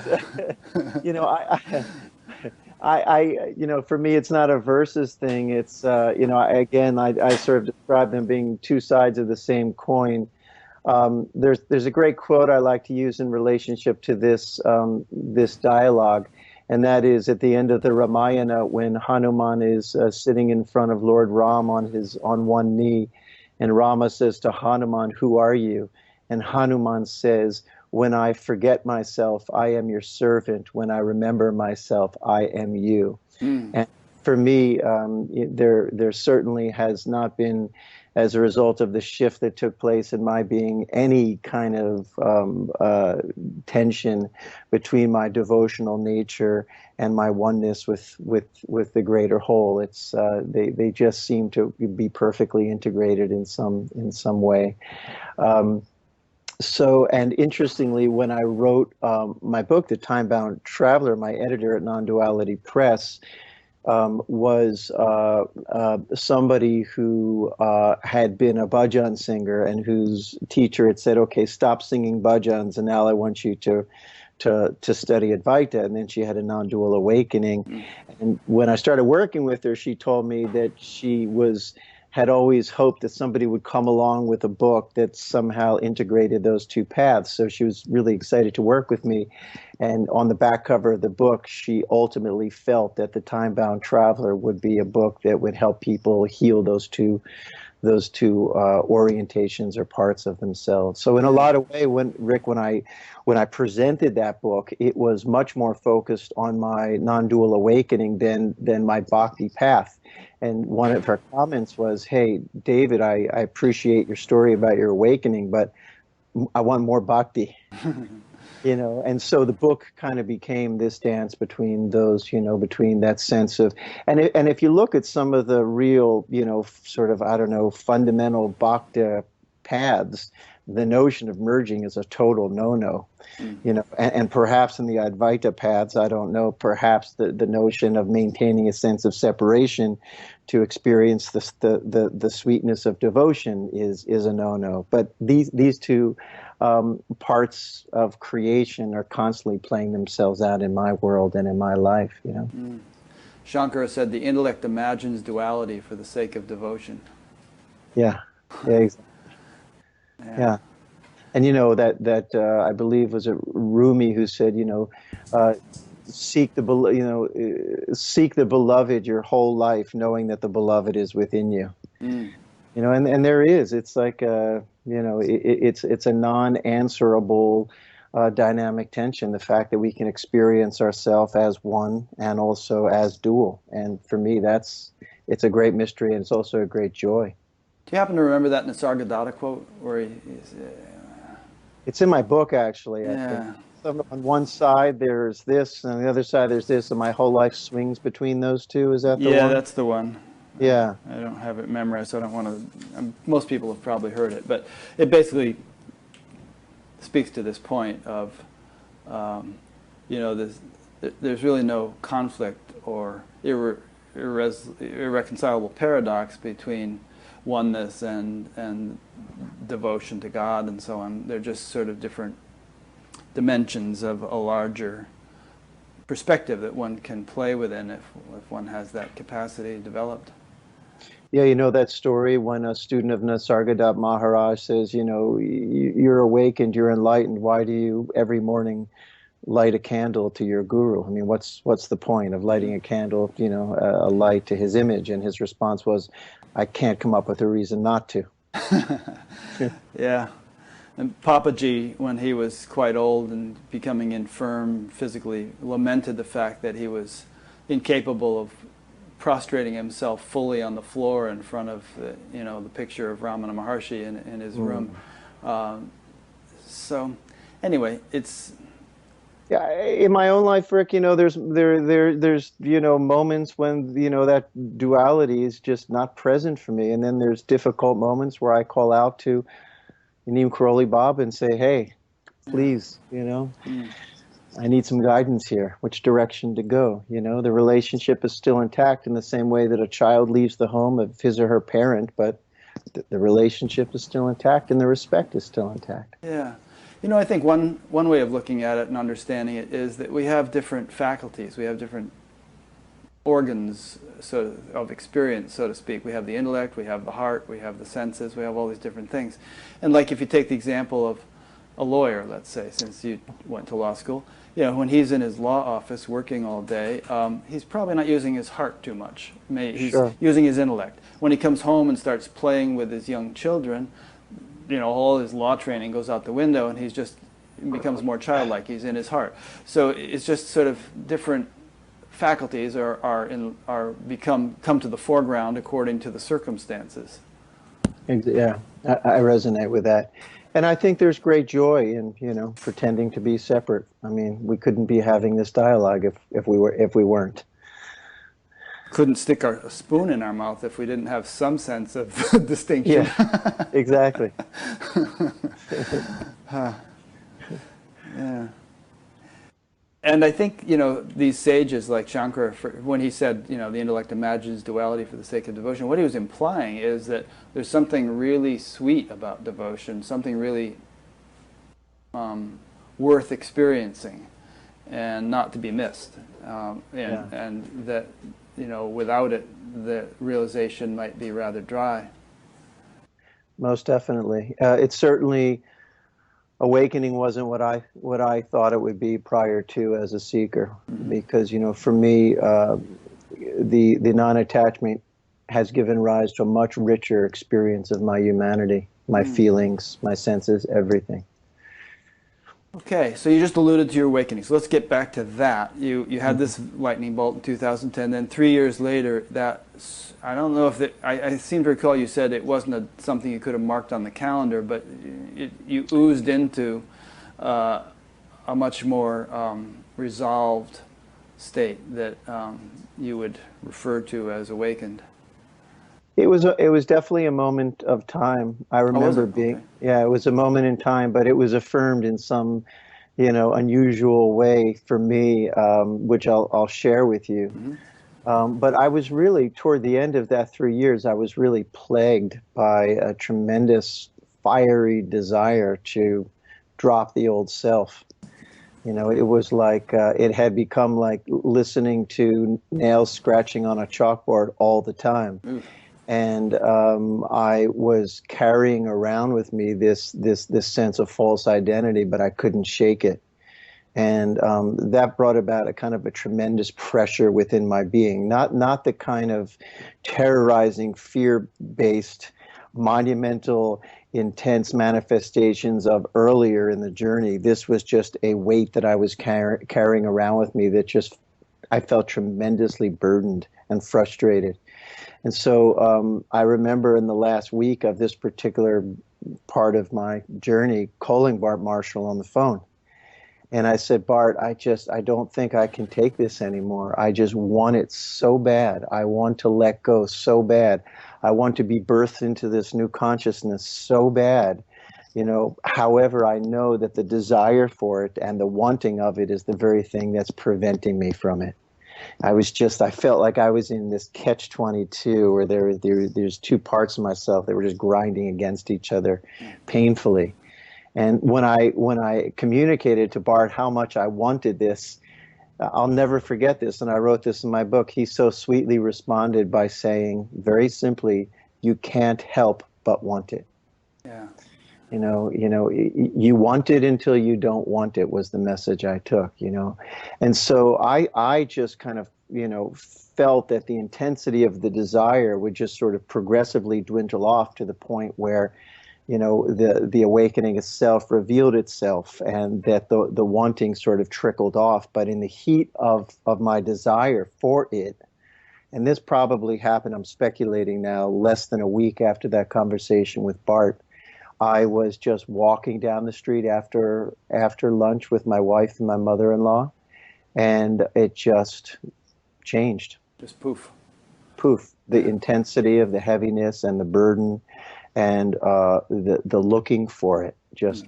For me, it's not a versus thing. It's, I sort of describe them being two sides of the same coin. There's a great quote I like to use in relationship to this dialogue, and that is at the end of the Ramayana when Hanuman is sitting in front of Lord Ram on one knee, and Rama says to Hanuman, "Who are you?" And Hanuman says, "When I forget myself, I am your servant. When I remember myself, I am you." And for me, there certainly has not been, as a result of the shift that took place in my being, any kind of tension between my devotional nature and my oneness with the greater whole. It's they just seem to be perfectly integrated in some way. And interestingly, when I wrote my book, The Time-Bound Traveler, my editor at Non-Duality Press was somebody who had been a bhajan singer and whose teacher had said, "Okay, stop singing bhajans, and now I want you to study Advaita." And then she had a non-dual awakening. And when I started working with her, she told me that she had always hoped that somebody would come along with a book that somehow integrated those two paths. So she was really excited to work with me. And on the back cover of the book, she ultimately felt that The Time-Bound Traveler would be a book that would help people heal those two orientations or parts of themselves. So in a lot of ways, when I presented that book, it was much more focused on my non-dual awakening than my bhakti path. And one of her comments was, "Hey, David, I appreciate your story about your awakening, but I want more bhakti." And so the book kind of became this dance between those, between that sense of, and if you look at some of the real, sort of, fundamental bhakti paths, the notion of merging is a total no-no, and perhaps in the Advaita paths, I don't know, perhaps the notion of maintaining a sense of separation to experience the sweetness of devotion is a no-no. But these two parts of creation are constantly playing themselves out in my world and in my life, Shankara said the intellect imagines duality for the sake of devotion. Yeah, exactly. Yeah. And that I believe was a Rumi who said, seek the seek the beloved your whole life, knowing that the beloved is within you. Mm. And there is. It's like it's a non-answerable dynamic tension. The fact that we can experience ourselves as one and also as dual. And for me, it's a great mystery, and it's also a great joy. Do you happen to remember that Nisargadatta quote where he's, It's in my book, actually. I think. yeah. So on one side there's this, and on the other side there's this, and my whole life swings between those two. Is that the Yeah, one? that's the one. Yeah. I don't have it memorized, so I don't want to. Most people have probably heard it, but it basically speaks to this point of, there's really no conflict or irreconcilable paradox between oneness and devotion to God and so on. They're just sort of different dimensions of a larger perspective that one can play within if one has that capacity developed. Yeah, that story when a student of Nisargadatta Maharaj says, you're awakened, you're enlightened. Why do you every morning light a candle to your guru? I mean, what's the point of lighting a candle, a light to his image? And his response was, I can't come up with a reason not to. Yeah. And Papaji, when he was quite old and becoming infirm physically, lamented the fact that he was incapable of prostrating himself fully on the floor in front of the picture of Ramana Maharshi in his room. So anyway, it's yeah. In my own life, Rick, there's moments when that duality is just not present for me, and then there's difficult moments where I call out to Neem Karoli Baba and say, hey, please, I need some guidance here, which direction to go. The relationship is still intact in the same way that a child leaves the home of his or her parent, but the relationship is still intact and the respect is still intact. Yeah. I think one way of looking at it and understanding it is that we have different faculties. We have different organs of experience, so to speak. We have the intellect, we have the heart, we have the senses, we have all these different things. And like if you take the example of a lawyer, let's say, since you went to law school, when he's in his law office working all day, he's probably not using his heart too much. He's using his intellect. When he comes home and starts playing with his young children, all his law training goes out the window, and he becomes more childlike. He's in his heart. So it's just sort of different faculties come to the foreground according to the circumstances. Yeah, I resonate with that. And I think there's great joy in, pretending to be separate. I mean, we couldn't be having this dialogue if we weren't. Couldn't stick a spoon in our mouth if we didn't have some sense of distinction. Yeah, exactly. Yeah. And I think, these sages like Shankara, when he said, the intellect imagines duality for the sake of devotion, what he was implying is that there's something really sweet about devotion, something really worth experiencing and not to be missed. And that, without it, the realization might be rather dry. Most definitely. It's certainly... Awakening wasn't what I thought it would be prior to as a seeker, because for me the non-attachment has given rise to a much richer experience of my humanity, my feelings, my senses, everything. Okay, so you just alluded to your awakening. So let's get back to that. You had this lightning bolt in 2010. Then 3 years later, I don't know if I seem to recall you said it wasn't something you could have marked on the calendar, but you oozed into a much more resolved state that you would refer to as awakened. It was definitely a moment of time. I remember it was a moment in time, but it was affirmed in some, unusual way for me, which I'll share with you. But I was really, toward the end of that 3 years, I was really plagued by a tremendous fiery desire to drop the old self. It was like it had become like listening to nails scratching on a chalkboard all the time. And I was carrying around with me this sense of false identity, but I couldn't shake it. And that brought about a kind of a tremendous pressure within my being, not the kind of terrorizing, fear-based, monumental, intense manifestations of earlier in the journey. This was just a weight that I was carrying around with me that just, I felt tremendously burdened and frustrated. And so I remember in the last week of this particular part of my journey, calling Bart Marshall on the phone. And I said, Bart, I don't think I can take this anymore. I just want it so bad. I want to let go so bad. I want to be birthed into this new consciousness so bad. You know, however, I know that the desire for it and the wanting of it is the very thing that's preventing me from it. I felt like I was in this catch-22 where there's two parts of myself that were just grinding against each other painfully. And when I communicated to Bart how much I wanted this, I'll never forget this, and I wrote this in my book. He so sweetly responded by saying, very simply, "You can't help but want it." Yeah. You want it until you don't want it was the message I took. And so I just kind of felt that the intensity of the desire would just sort of progressively dwindle off to the point where the awakening itself revealed itself, and that the wanting sort of trickled off. But in the heat of my desire for it, and this probably happened, I'm speculating now, less than a week after that conversation with Bart, I was just walking down the street after lunch with my wife and my mother-in-law, and it just changed. Just poof. Poof. The intensity of the heaviness and the burden and the looking for it just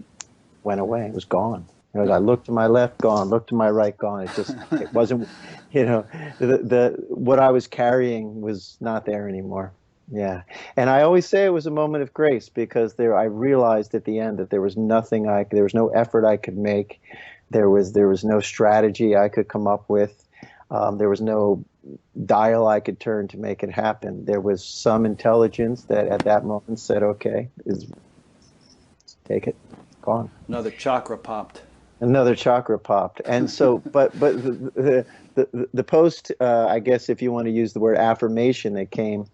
went away. It was gone. I looked to my left, gone. Looked to my right, gone. It wasn't, what I was carrying was not there anymore. Yeah. And I always say it was a moment of grace, because I realized at the end that there was nothing there was no effort I could make. There was no strategy I could come up with. There was no dial I could turn to make it happen. There was some intelligence that at that moment said, okay, take it, gone. Another chakra popped. Another chakra popped. And so, but the post, I guess if you want to use the word affirmation that came,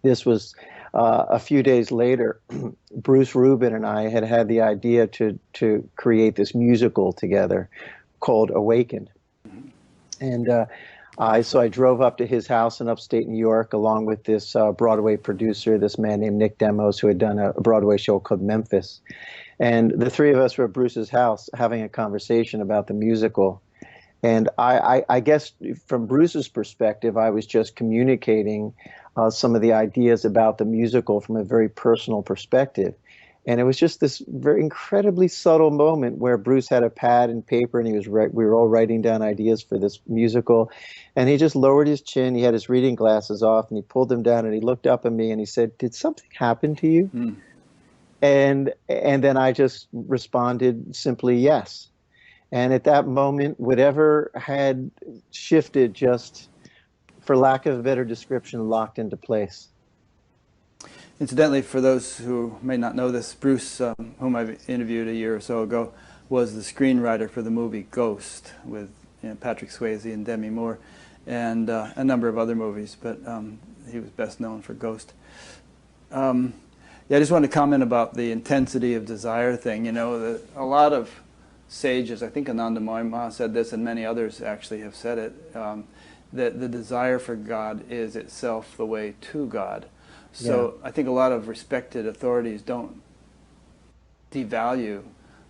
this was a few days later. Bruce Rubin and I had the idea to create this musical together called Awakened. And so I drove up to his house in upstate New York along with this Broadway producer, this man named Nick Demos, who had done a Broadway show called Memphis. And the three of us were at Bruce's house having a conversation about the musical. And I guess from Bruce's perspective, I was just communicating some of the ideas about the musical from a very personal perspective. And it was just this very incredibly subtle moment where Bruce had a pad and paper, and we were all writing down ideas for this musical. And he just lowered his chin. He had his reading glasses off, and he pulled them down, and he looked up at me, and he said, "Did something happen to you?" Mm. And then I just responded simply, yes. And at that moment, whatever had shifted just, for lack of a better description, locked into place. Incidentally, for those who may not know this, Bruce, whom I interviewed a year or so ago, was the screenwriter for the movie Ghost with Patrick Swayze and Demi Moore, and a number of other movies, but he was best known for Ghost. Yeah, I just wanted to comment about the intensity of desire thing. A lot of sages, I think Ananda Moyama said this, and many others actually have said it, that the desire for God is itself the way to God. So yeah. I think a lot of respected authorities don't devalue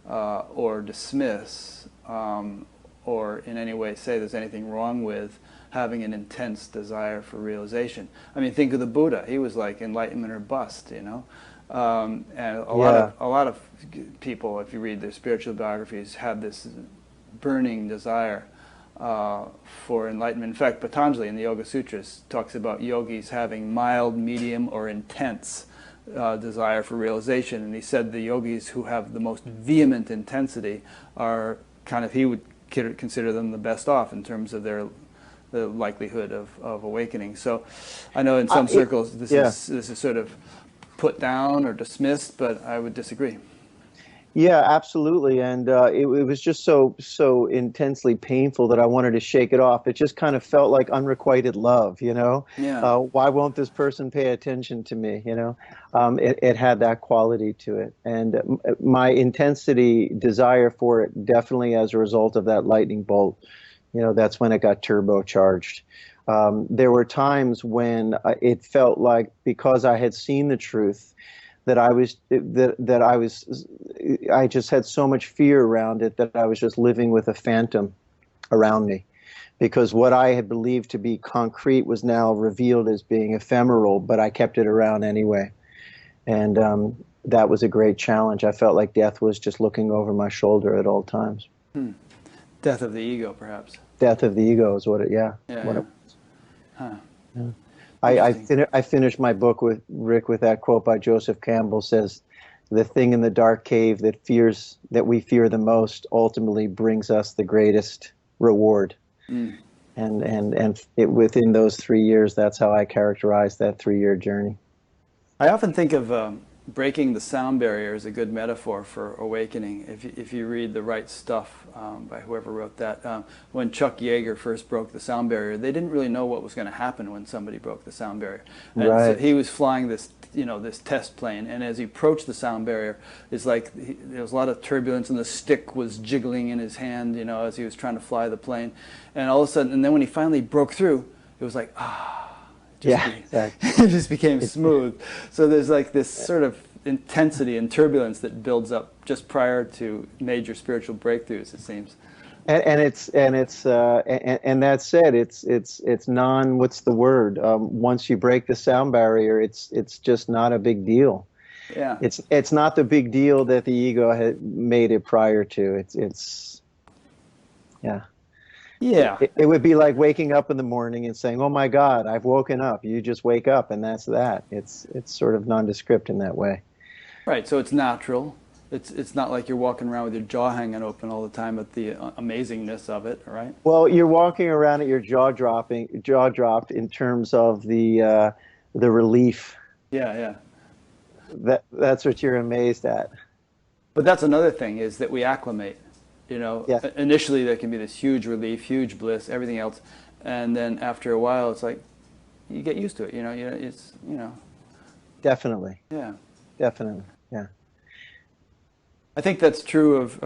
or dismiss or in any way say there's anything wrong with having an intense desire for realization. I mean, think of the Buddha. He was like enlightenment or bust, and a lot of people, if you read their spiritual biographies, have this burning desire for enlightenment. In fact, Patanjali in the Yoga Sutras talks about yogis having mild, medium, or intense desire for realization. And he said the yogis who have the most vehement intensity are he would consider them the best off in terms of the likelihood of awakening. So I know in some circles this is sort of put down or dismissed, but I would disagree. Yeah, absolutely. And it was just so intensely painful that I wanted to shake it off. It just kind of felt like unrequited love, you know? Yeah. Why won't this person pay attention to me, you know? It had that quality to it. And my intensity desire for it definitely as a result of that lightning bolt, you know, that's when it got turbocharged. There were times when it felt like because I had seen the truth, I just had so much fear around it that I was just living with a phantom around me, because what I had believed to be concrete was now revealed as being ephemeral, but I kept it around anyway. And that was a great challenge. I felt like death was just looking over my shoulder at all times. Death of the ego, perhaps. Death of the ego is what it, yeah. Yeah. What Yeah. it, Huh. yeah. Interesting. I finished my book with Rick with that quote by Joseph Campbell says, "The thing in the dark cave that we fear the most ultimately brings us the greatest reward." Mm. And within those 3 years, that's how I characterize that 3-year journey. I often think of breaking the sound barrier as a good metaphor for awakening. If you read The Right Stuff by whoever wrote that, when Chuck Yeager first broke the sound barrier, they didn't really know what was going to happen when somebody broke the sound barrier. And Right. so he was flying this, this test plane, and as he approached the sound barrier, it's like there was a lot of turbulence, and the stick was jiggling in his hand, as he was trying to fly the plane. And all of a sudden, and then when he finally broke through, it was like, Yeah, exactly. it just became smooth. So there's like this sort of intensity and turbulence that builds up just prior to major spiritual breakthroughs, it seems. And that said, it's non. What's the word? Once you break the sound barrier, it's just not a big deal. Yeah. It's not the big deal that the ego had made it prior to. Yeah. Yeah. It would be like waking up in the morning and saying, "Oh my God, I've woken up." You just wake up, and that's that. It's sort of nondescript in that way. Right. So it's natural. It's not like you're walking around with your jaw hanging open all the time at the amazingness of it, right? Well, you're walking around at your jaw dropped in terms of the relief. Yeah, yeah. That's what you're amazed at. But that's another thing, is that we acclimate. Yeah. Initially there can be this huge relief, huge bliss, everything else, and then after a while it's like you get used to it. Definitely, Yeah. definitely, yeah. I think that's true of.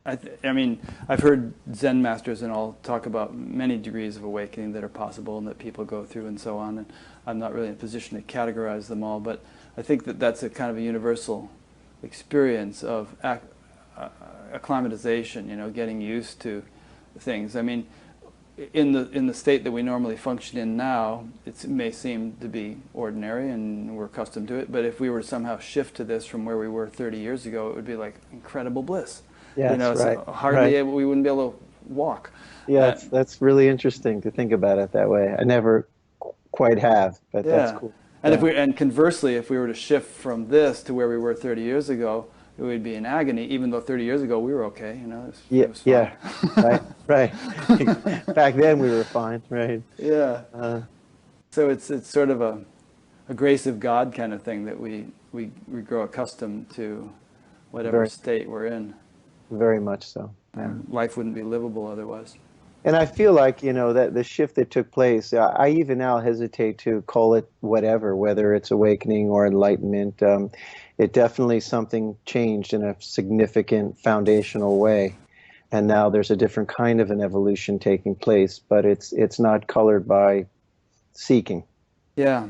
I mean, I've heard Zen masters and all talk about many degrees of awakening that are possible and that people go through and so on. And I'm not really in a position to categorize them all, but I think that that's a kind of a universal experience of acclimatization. Getting used to things. I mean, in the state that we normally function in now, it may seem to be ordinary and we're accustomed to it, but if we were to somehow shift to this from where we were 30 years ago, it would be like incredible bliss. Yes, right, So hardly right. able, we wouldn't be able to walk. Yeah, that's really interesting to think about it that way. I never quite have, but that's cool. And Yeah. and conversely, if we were to shift from this to where we were 30 years ago, it would be in agony, even though 30 years ago we were okay, Yeah, it was fine. yeah, right. Back then we were fine, right? Yeah. So it's sort of a grace of God kind of thing that we grow accustomed to whatever Very- state we're in. Very much so. Yeah. Life wouldn't be livable otherwise. And I feel like, that the shift that took place, I even now hesitate to call it whatever, whether it's awakening or enlightenment. It definitely something changed in a significant foundational way. And now there's a different kind of an evolution taking place, but it's not colored by seeking. Yeah.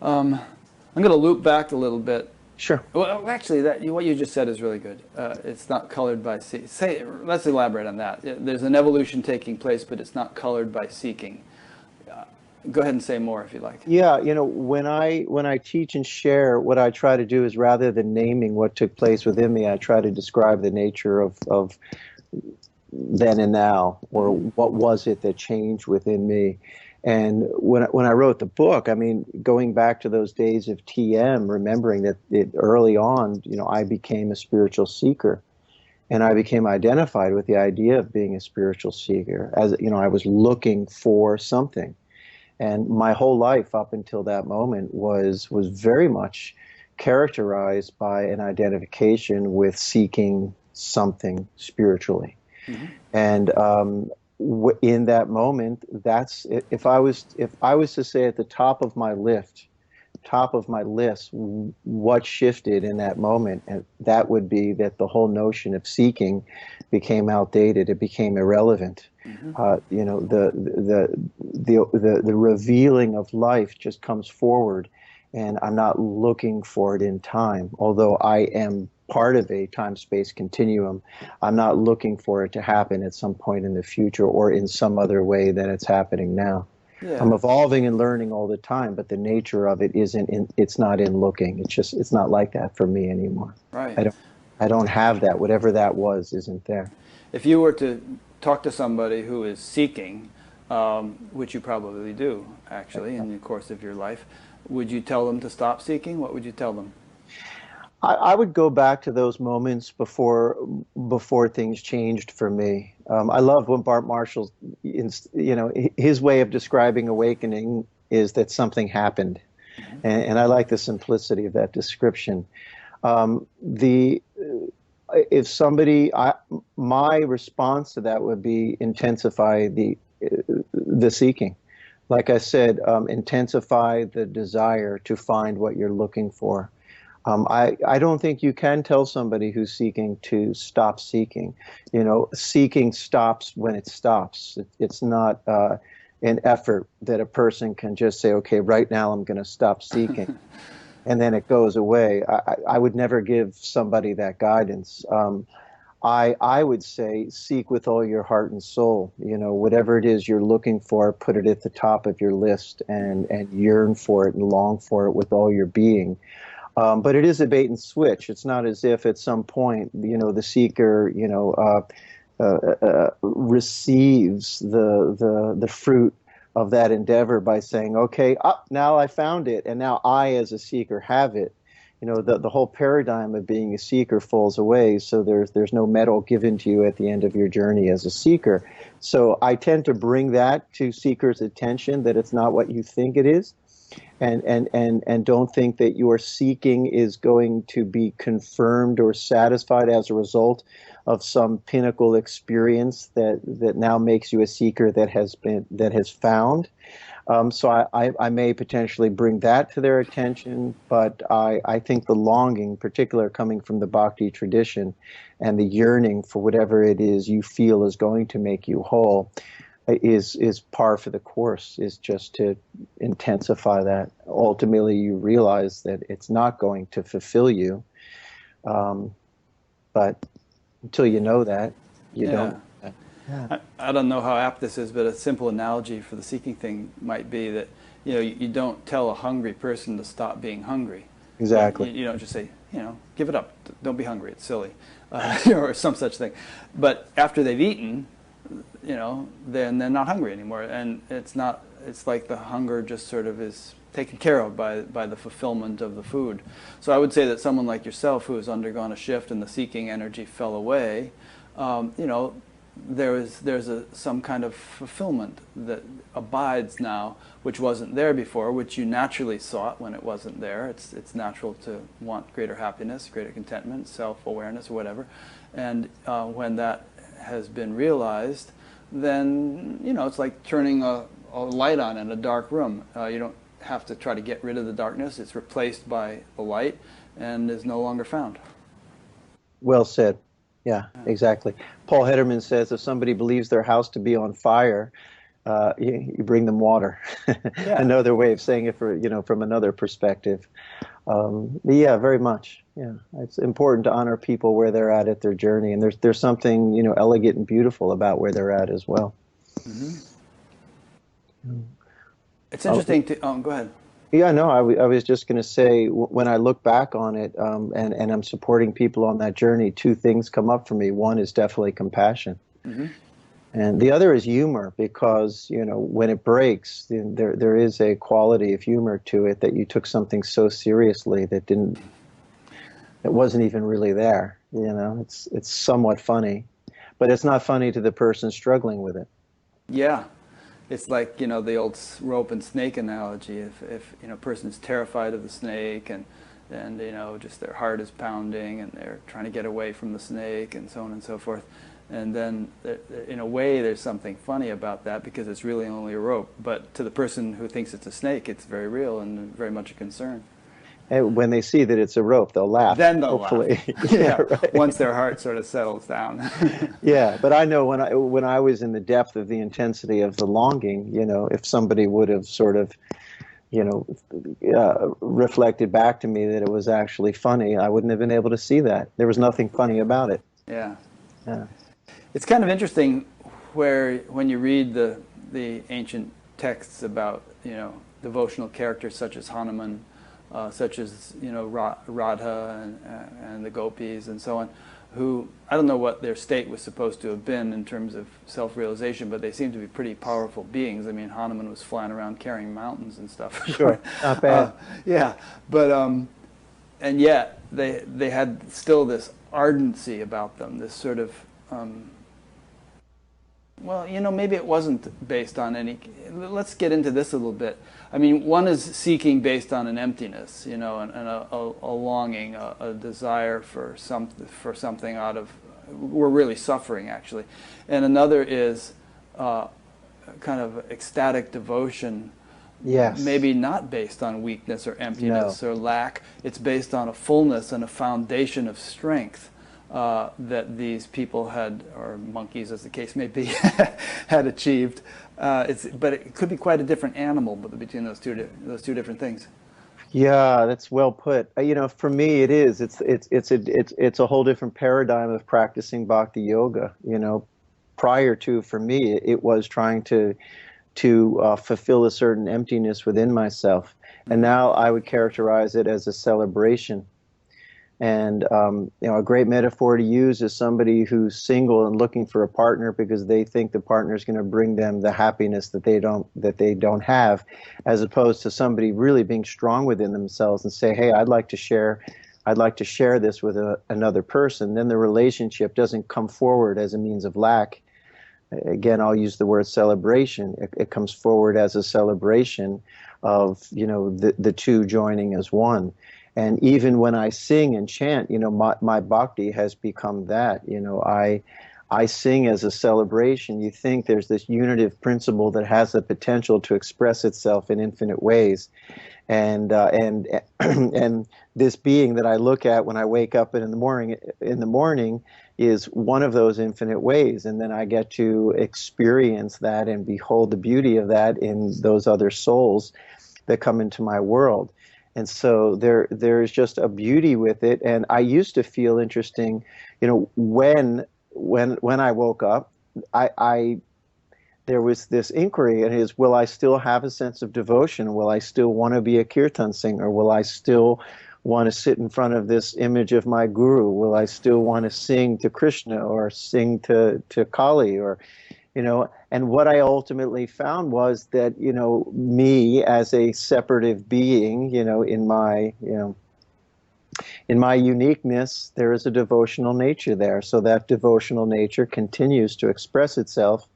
I'm going to loop back a little bit. Sure. Well, actually, what you just said is really good. It's not colored by let's elaborate on that. There's an evolution taking place, but it's not colored by seeking. Go ahead and say more if you like. Yeah, when I teach and share, what I try to do is, rather than naming what took place within me, I try to describe the nature of then and now, or what was it that changed within me. And when I wrote the book, I mean, going back to those days of TM, remembering that early on, I became a spiritual seeker, and I became identified with the idea of being a spiritual seeker. As I was looking for something, and my whole life up until that moment was very much characterized by an identification with seeking something spiritually. And in that moment, that's if I was to say at the top of my list, what shifted in that moment, and that would be that the whole notion of seeking became outdated. It became irrelevant. You know, the revealing of life just comes forward, and I'm not looking for it in time. Although I am part of a time-space continuum, I'm not looking for it to happen at some point in the future or in some other way than it's happening now. Yeah. I'm evolving and learning all the time, but the nature of it it's not in looking. It's not like that for me anymore. Right. I don't have that. Whatever that was isn't there. If you were to talk to somebody who is seeking, which you probably do, actually, in the course of your life, would you tell them to stop seeking? What would you tell them? I would go back to those moments before things changed for me. I love when Bart Marshall, his way of describing awakening is that something happened, and I like the simplicity of that description. If somebody, my response to that would be intensify the seeking. Like I said, intensify the desire to find what you're looking for. I don't think you can tell somebody who's seeking to stop seeking. You know, seeking stops when it stops. It's not an effort that a person can just say, okay, right now I'm going to stop seeking, and then it goes away. I would never give somebody that guidance. I would say seek with all your heart and soul. You know, whatever it is you're looking for, put it at the top of your list and yearn for it and long for it with all your being. But it is a bait and switch. It's not as if at some point, you know, the seeker, receives the fruit of that endeavor by saying, okay, now I found it, and now I as a seeker have it. You know, the whole paradigm of being a seeker falls away, so there's no medal given to you at the end of your journey as a seeker. So I tend to bring that to seekers' attention, that it's not what you think it is. And don't think that your seeking is going to be confirmed or satisfied as a result of some pinnacle experience that now makes you a seeker that has found. So I may potentially bring that to their attention, but I think the longing, particularly coming from the Bhakti tradition, and the yearning for whatever it is you feel is going to make you whole, is par for the course, is just to intensify that. Ultimately, you realize that it's not going to fulfill you, but until you know that, you don't. Yeah. I don't know how apt this is, but a simple analogy for the seeking thing might be that, you know, you don't tell a hungry person to stop being hungry. Exactly. You don't just say, you know, give it up, don't be hungry, it's silly, or some such thing. But after they've eaten, you know, then they're not hungry anymore, and it's like the hunger just sort of is taken care of by the fulfillment of the food. So I would say that someone like yourself who has undergone a shift and the seeking energy fell away, you know, there's some kind of fulfillment that abides now, which wasn't there before, which you naturally sought when it wasn't there. It's natural to want greater happiness, greater contentment, self-awareness, or whatever. And when that has been realized, then, you know, it's like turning a light on in a dark room. You don't have to try to get rid of the darkness. It's replaced by the light and is no longer found. Well said. Yeah, exactly. Paul Hederman says if somebody believes their house to be on fire, you bring them water. Yeah. Another way of saying it, from another perspective. Yeah, very much. Yeah, it's important to honor people where they're at their journey, and there's something, you know, elegant and beautiful about where they're at as well. Mm-hmm. It's interesting to. Oh, go ahead. Yeah, no, I was just going to say, when I look back on it, and I'm supporting people on that journey, two things come up for me. One is definitely compassion. Mm-hmm. And the other is humor, because, you know, when it breaks, there is a quality of humor to it, that you took something so seriously that wasn't even really there. You know, it's somewhat funny, but it's not funny to the person struggling with it. Yeah. It's like, you know, the old rope and snake analogy. If you know, a person is terrified of the snake and and just their heart is pounding, and they're trying to get away from the snake, and so on and so forth. And then, in a way, there's something funny about that because it's really only a rope. But to the person who thinks it's a snake, it's very real and very much a concern. And when they see that it's a rope, they'll laugh. Then they'll hopefully. laugh. Yeah, right. once their heart sort of settles down. Yeah, but I know when I was in the depth of the intensity of the longing, if somebody would have sort of, reflected back to me that it was actually funny, I wouldn't have been able to see that. There was nothing funny about it. Yeah. Yeah. It's kind of interesting when you read the ancient texts about devotional characters such as Hanuman, such as Radha and the gopis and so on, who I don't know what their state was supposed to have been in terms of self-realization, but they seem to be pretty powerful beings. I mean, Hanuman was flying around carrying mountains and stuff. Sure, not bad. Yeah, but and yet they had still this ardency about them, this sort of well, maybe it wasn't based on any. Let's get into this a little bit. I mean, one is seeking based on an emptiness, and a longing, a desire for something out of. We're really suffering, actually, and another is kind of ecstatic devotion. Yes. Maybe not based on weakness or emptiness or lack. It's based on a fullness and a foundation of strength. That these people had, or monkeys as the case may be, had achieved. But it could be quite a different animal between those two different things. Yeah, that's well put. For me, it is. It's a whole different paradigm of practicing bhakti yoga. Prior to, for me, it was trying to fulfill a certain emptiness within myself, and now I would characterize it as a celebration. And a great metaphor to use is somebody who's single and looking for a partner because they think the partner is going to bring them the happiness that they don't have, as opposed to somebody really being strong within themselves and say, "Hey, I'd like to share this with another person." Then the relationship doesn't come forward as a means of lack. Again, I'll use the word celebration. It comes forward as a celebration of the two joining as one. And even when I sing and chant, my bhakti has become that. I sing as a celebration. You think there's this unitive principle that has the potential to express itself in infinite ways, and this being that I look at when I wake up in the morning is one of those infinite ways, and then I get to experience that and behold the beauty of that in those other souls that come into my world. And so there's just a beauty with it. And I used to feel interesting, when I woke up, there was this inquiry, and it is, will I still have a sense of devotion? Will I still want to be a kirtan singer? Will I still want to sit in front of this image of my guru? Will I still want to sing to Krishna or sing to Kali or and what I ultimately found was that, me as a separative being, in my uniqueness, there is a devotional nature there. So that devotional nature continues to express itself,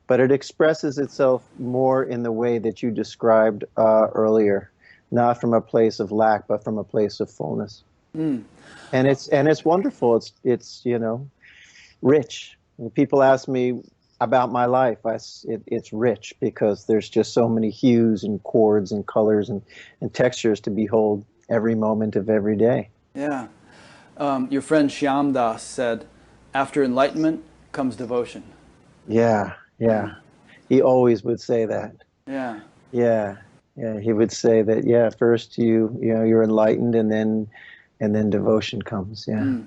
but it expresses itself more in the way that you described earlier, not from a place of lack, but from a place of fullness. Mm. And it's wonderful. It's rich. When people ask me about my life, it's rich because there's just so many hues and chords and colors and textures to behold every moment of every day. Yeah. Your friend Shyam Das said, after enlightenment comes devotion. Yeah. He always would say that. Yeah. Yeah. He would say that, first you're enlightened and then devotion comes. Yeah. Mm.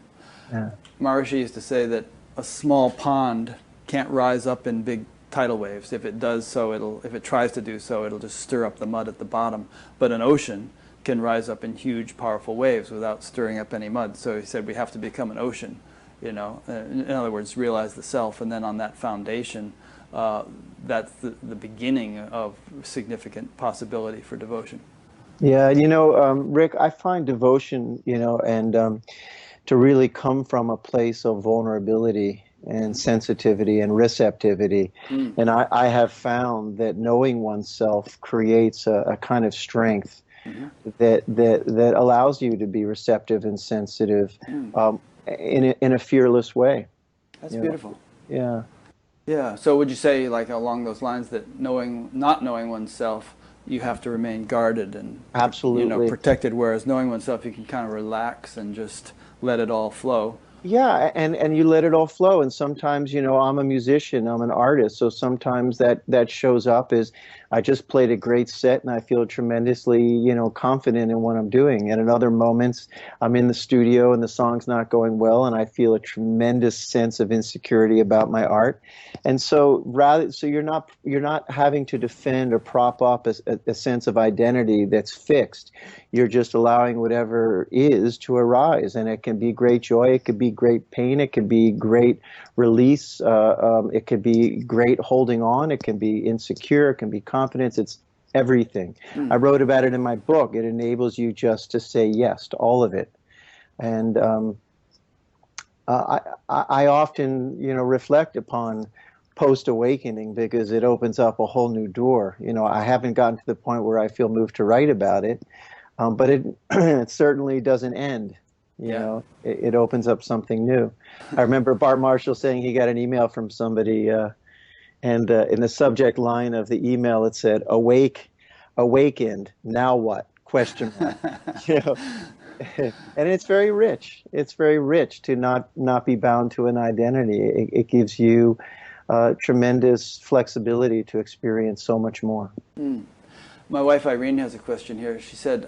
Yeah. Maharishi used to say that a small pond can't rise up in big tidal waves. If it does so, if it tries to do so, it'll just stir up the mud at the bottom. But an ocean can rise up in huge, powerful waves without stirring up any mud. So he said we have to become an ocean, in other words, realize the self, and then on that foundation, that's the beginning of significant possibility for devotion. Yeah, Rick, I find devotion, and to really come from a place of vulnerability and sensitivity and receptivity. Mm. And I have found that knowing oneself creates a kind of strength that allows you to be receptive and sensitive in a fearless way. That's you know? beautiful. Yeah. Yeah. So would you say, like along those lines, that not knowing oneself, you have to remain guarded and Absolutely. protected, whereas knowing oneself, you can kind of relax and just let it all flow. Yeah, and you let it all flow. And sometimes, I'm a musician, I'm an artist, so sometimes that shows up as I just played a great set and I feel tremendously, confident in what I'm doing. And in other moments, I'm in the studio and the song's not going well, and I feel a tremendous sense of insecurity about my art. And so you're not having to defend or prop up a sense of identity that's fixed. You're just allowing whatever is to arise, and it can be great joy, it could be great pain, it could be great release, it could be great holding on, it can be insecure, it can be confidence. It's everything. I wrote about it in my book. It enables you just to say yes to all of it. And I often, reflect upon post-awakening because it opens up a whole new door. I haven't gotten to the point where I feel moved to write about it, but it certainly doesn't end. It opens up something new. I remember Bart Marshall saying he got an email from somebody, and in the subject line of the email it said, awakened, now what? Question mark. And it's very rich. It's very rich to not be bound to an identity. It gives you tremendous flexibility to experience so much more. My wife Irene has a question here. She said,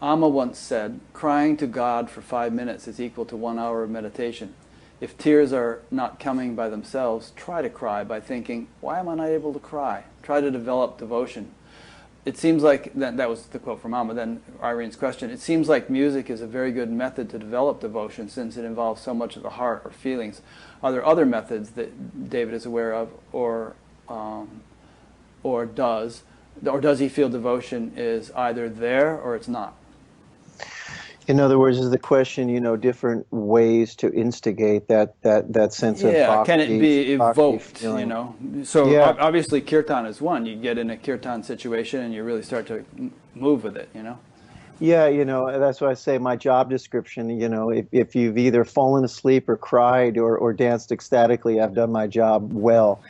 Amma once said, crying to God for 5 minutes is equal to 1 hour of meditation. If tears are not coming by themselves, try to cry by thinking, why am I not able to cry? Try to develop devotion. It seems like, that was the quote from Amma, then Irene's question, it seems like music is a very good method to develop devotion since it involves so much of the heart or feelings. Are there other methods that David is aware of, or does he feel devotion is either there or it's not? In other words, is the question, different ways to instigate that sense of bhakti? Yeah, can it be evoked, So Yeah. obviously kirtan is one. You get in a kirtan situation and you really start to move with it, Yeah, that's why I say my job description, if you've either fallen asleep or cried or danced ecstatically, I've done my job well.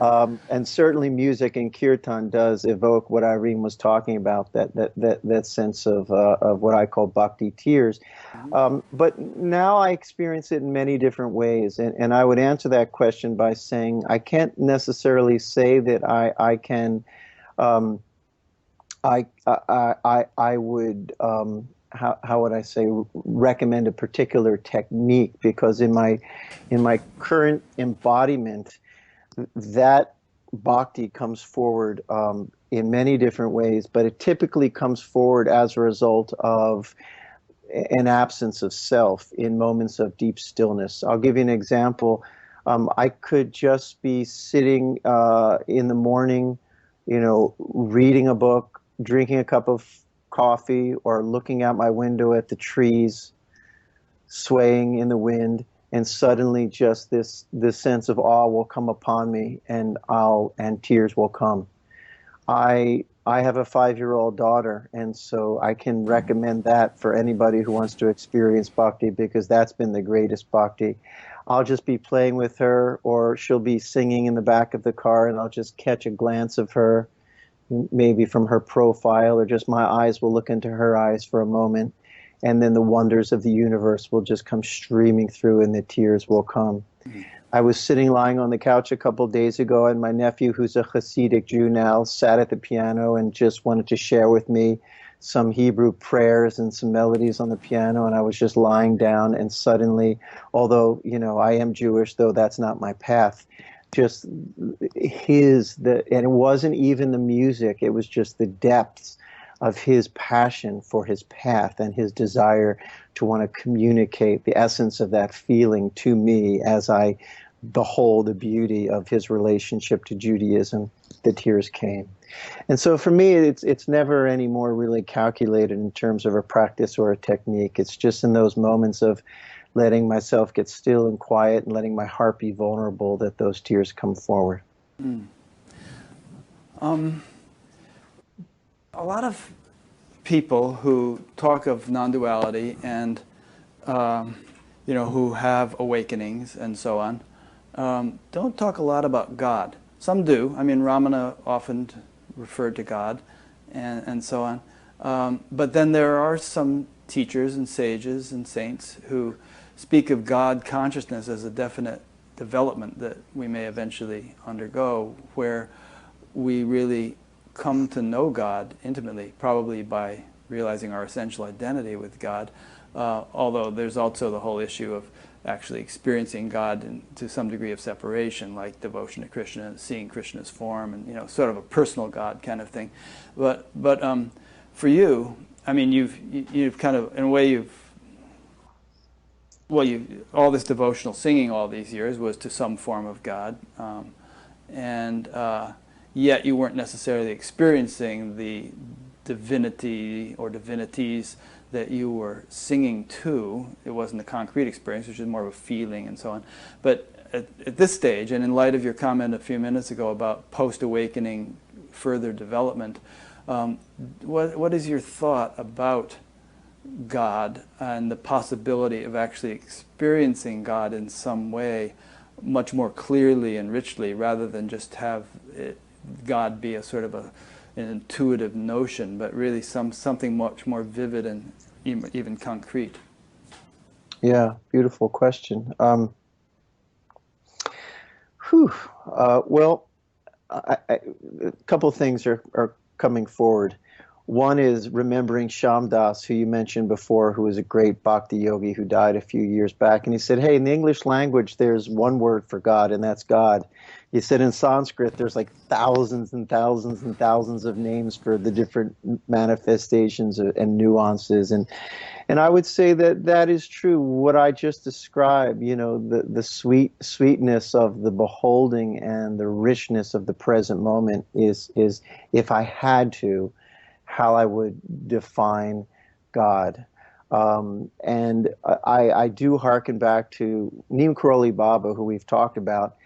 And certainly music and kirtan does evoke what Irene was talking about, that sense of what I call bhakti tears. But now I experience it in many different ways. And I would answer that question by saying I can't necessarily say that I can... I would how would I say recommend a particular technique, because in my current embodiment that bhakti comes forward in many different ways, but it typically comes forward as a result of an absence of self in moments of deep stillness. I'll give you an example. I could just be sitting in the morning, reading a book, drinking a cup of coffee, or looking out my window at the trees swaying in the wind, and suddenly just this sense of awe will come upon me, and tears will come. I have a 5-year-old daughter, and so I can recommend that for anybody who wants to experience bhakti, because that's been the greatest bhakti. I'll just be playing with her, or she'll be singing in the back of the car, and I'll just catch a glance of her, maybe from her profile, or just my eyes will look into her eyes for a moment, and then the wonders of the universe will just come streaming through and the tears will come. I was lying on the couch a couple of days ago, and my nephew, who's a Hasidic Jew now, sat at the piano and just wanted to share with me some Hebrew prayers and some melodies on the piano, and I was just lying down, and suddenly, although, I am Jewish, though that's not my path, just and it wasn't even the music, it was just the depths of his passion for his path and his desire to want to communicate the essence of that feeling to me as I behold the beauty of his relationship to Judaism. The tears came. And so for me, it's never any more really calculated in terms of a practice or a technique. It's just in those moments of letting myself get still and quiet and letting my heart be vulnerable that those tears come forward. A lot of people who talk of non-duality and who have awakenings and so on, don't talk a lot about God. Some do. I mean, Ramana often referred to God and so on. But then there are some teachers and sages and saints who speak of God consciousness as a definite development that we may eventually undergo, where we really come to know God intimately, probably by realizing our essential identity with God, although there's also the whole issue of actually experiencing God to some degree of separation, like devotion to Krishna, seeing Krishna's form, and sort of a personal God kind of thing. But for you, I mean, you've kind of, in a way, all this devotional singing all these years was to some form of God, and yet you weren't necessarily experiencing the divinity or divinities that you were singing to. It wasn't a concrete experience, which is more of a feeling and so on. But at this stage, and in light of your comment a few minutes ago about post-awakening further development, what is your thought about God and the possibility of actually experiencing God in some way much more clearly and richly, rather than just have God be a sort of an intuitive notion, but really something much more vivid and even concrete? Yeah, beautiful question. Well, a couple of things are coming forward. One is remembering Shamdas, who you mentioned before, who was a great bhakti yogi who died a few years back. And he said, hey, in the English language, there's one word for God, and that's God. He said in Sanskrit, there's like thousands and thousands and thousands of names for the different manifestations and nuances. And I would say that is true. What I just described, the sweetness of the beholding and the richness of the present moment is if I had to, how I would define God. And I do hearken back to Neem Karoli Baba, who we've talked about.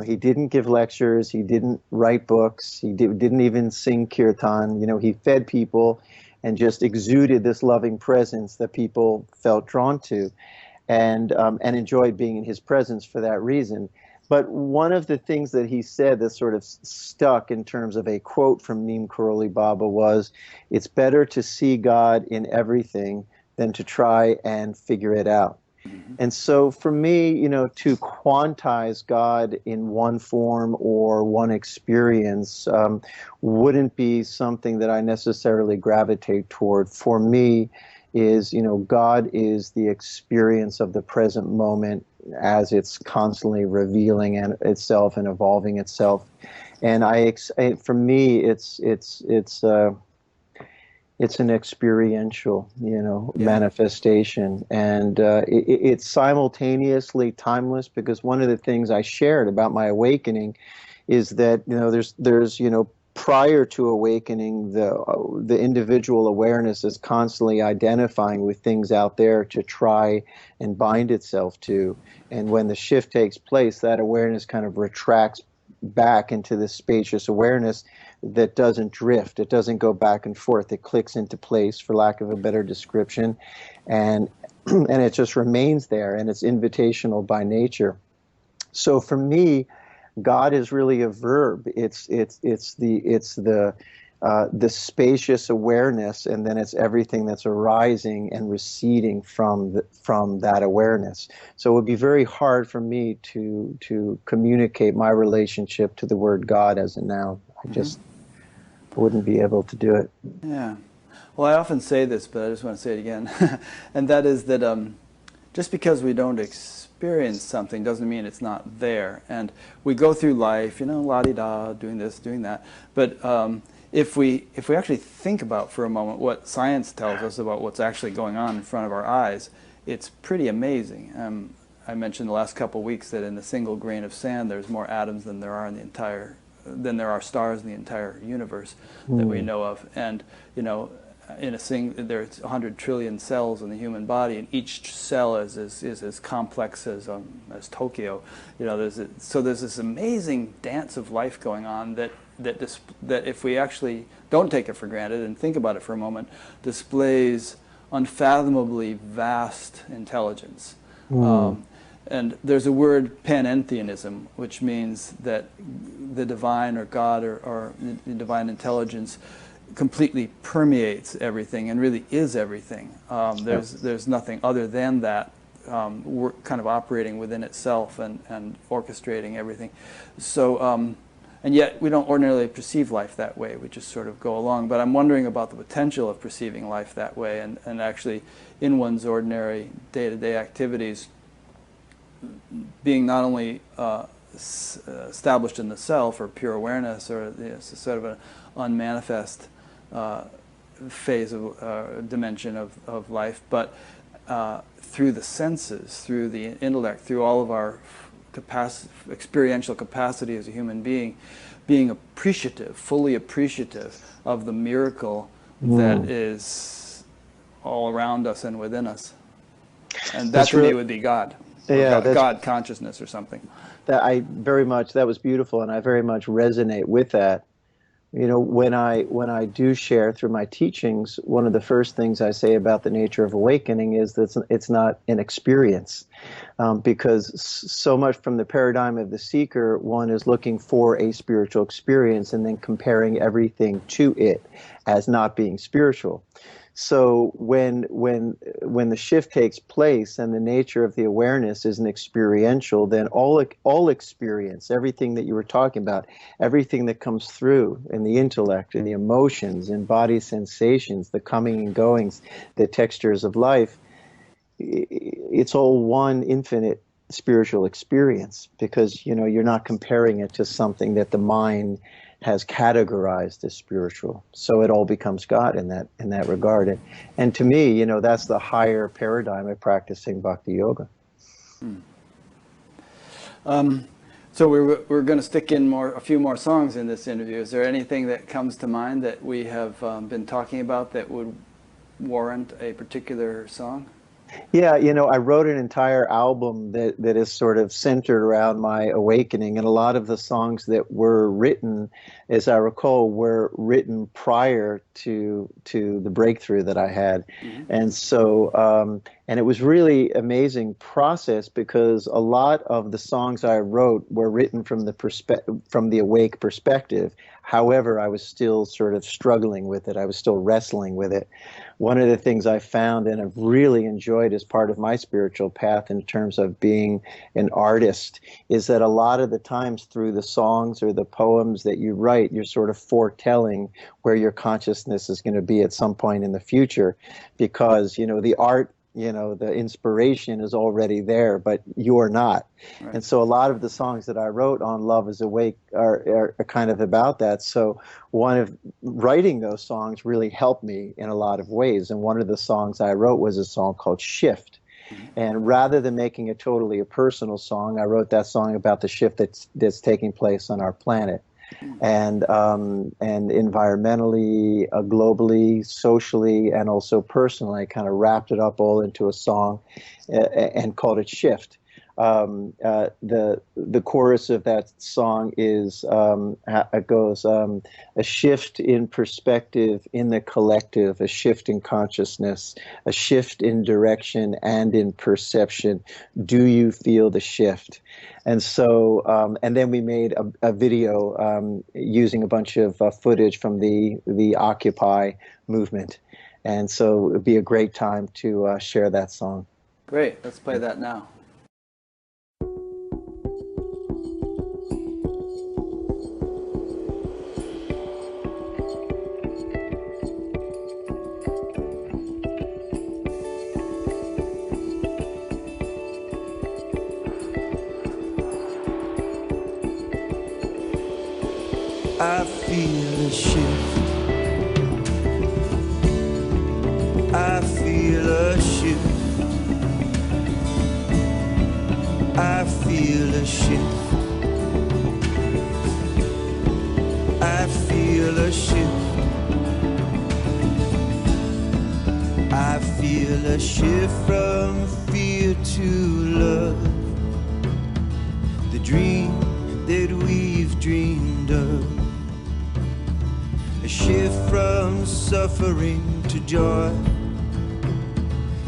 He didn't give lectures, he didn't write books, he didn't even sing kirtan. He fed people and just exuded this loving presence that people felt drawn to, and enjoyed being in his presence for that reason. But one of the things that he said that sort of stuck in terms of a quote from Neem Karoli Baba was, it's better to see God in everything than to try and figure it out. Mm-hmm. And so for me, to quantize God in one form or one experience wouldn't be something that I necessarily gravitate toward. For me, is, God is the experience of the present moment as it's constantly revealing itself and evolving itself. And for me, it's an experiential, manifestation, and it's simultaneously timeless, because one of the things I shared about my awakening is that there's prior to awakening, the individual awareness is constantly identifying with things out there to try and bind itself to. And when the shift takes place, that awareness kind of retracts back into this spacious awareness that doesn't drift. It doesn't go back and forth. It clicks into place, for lack of a better description, and it just remains there, and it's invitational by nature. So for me, God is really a verb. It's the spacious awareness, and then it's everything that's arising and receding from that awareness. So it would be very hard for me to communicate my relationship to the word God as a noun. I just wouldn't be able to do it. Yeah. Well, I often say this, but I just want to say it again, and that is that just because we don't experience something doesn't mean it's not there. And we go through life, la-di-da, doing this, doing that. But if we actually think about for a moment what science tells us about what's actually going on in front of our eyes, it's pretty amazing. I mentioned the last couple of weeks that in a single grain of sand, there's more atoms than there are stars in the entire universe that we know of. And there's 100 trillion cells in the human body, and each cell is as complex as Tokyo. So there's this amazing dance of life going on that if we actually don't take it for granted and think about it for a moment, displays unfathomably vast intelligence. And there's a word, panentheism, which means that the divine or God or the divine intelligence completely permeates everything and really is everything. There's nothing other than that, kind of operating within itself and orchestrating everything. So, and yet we don't ordinarily perceive life that way. We just sort of go along. But I'm wondering about the potential of perceiving life that way, and actually in one's ordinary day-to-day activities, being not only established in the self or pure awareness or sort of an unmanifest phase of dimension of life, but through the senses, through the intellect, through all of our experiential capacity as a human being, being appreciative, fully appreciative of the miracle that is all around us and within us. And that to me would be God. Yeah, God consciousness or something. That was beautiful, and I very much resonate with that. When I do share through my teachings, one of the first things I say about the nature of awakening is that it's not an experience, because so much from the paradigm of the seeker, one is looking for a spiritual experience and then comparing everything to it as not being spiritual. So when the shift takes place and the nature of the awareness is an experiential, then all experience, everything that you were talking about, everything that comes through in the intellect and the emotions and body sensations, the coming and goings, the textures of life, it's all one infinite spiritual experience, because you're not comparing it to something that the mind has categorized as spiritual. So it all becomes God in that regard. And to me, that's the higher paradigm of practicing bhakti yoga. So we're going to stick in a few more songs in this interview. Is there anything that comes to mind that we have been talking about that would warrant a particular song? Yeah, I wrote an entire album that is sort of centered around my awakening, and a lot of the songs that were written, as I recall, were written prior to the breakthrough that I had. And so, and it was really amazing process, because a lot of the songs I wrote were written from the awake perspective. However, I was still sort of struggling with it. I was still wrestling with it. One of the things I found and have really enjoyed as part of my spiritual path in terms of being an artist is that a lot of the times through the songs or the poems that you write, you're sort of foretelling where your consciousness is going to be at some point in the future, because, the art, the inspiration is already there, but you're not. Right. And so a lot of the songs that I wrote on Love is Awake are kind of about that. So one of writing those songs really helped me in a lot of ways. And one of the songs I wrote was a song called Shift. And rather than making it totally a personal song, I wrote that song about the shift that's taking place on our planet. And environmentally, globally, socially, and also personally, I kind of wrapped it up all into a song and called it Shift. The chorus of that song is it goes a shift in perspective in the collective, a shift in consciousness, a shift in direction and in perception. Do you feel the shift? And so, and then we made a video using a bunch of footage from the Occupy movement. And so it would be a great time to share that song. Great, let's play that now. I feel a shift. I feel a shift. I feel a shift. I feel a shift. I feel a shift from fear to love. The dream that we've dreamed of. A shift from suffering to joy.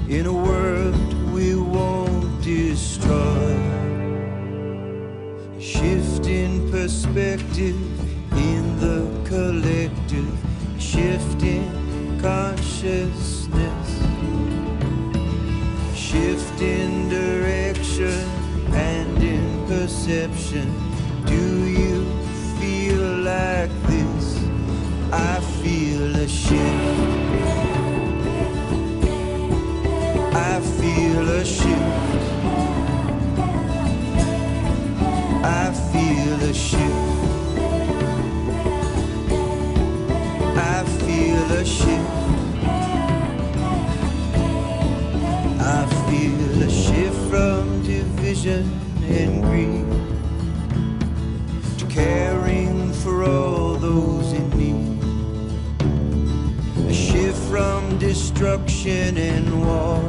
In a world we won't destroy. A shift in perspective in the collective. A shift in consciousness. A shift in direction and in perception. Do you feel like this? I feel a shift. I feel a shift. I feel a shift. I feel a shift. I feel a shift from division and greed to caring for all those in need. A shift from destruction and war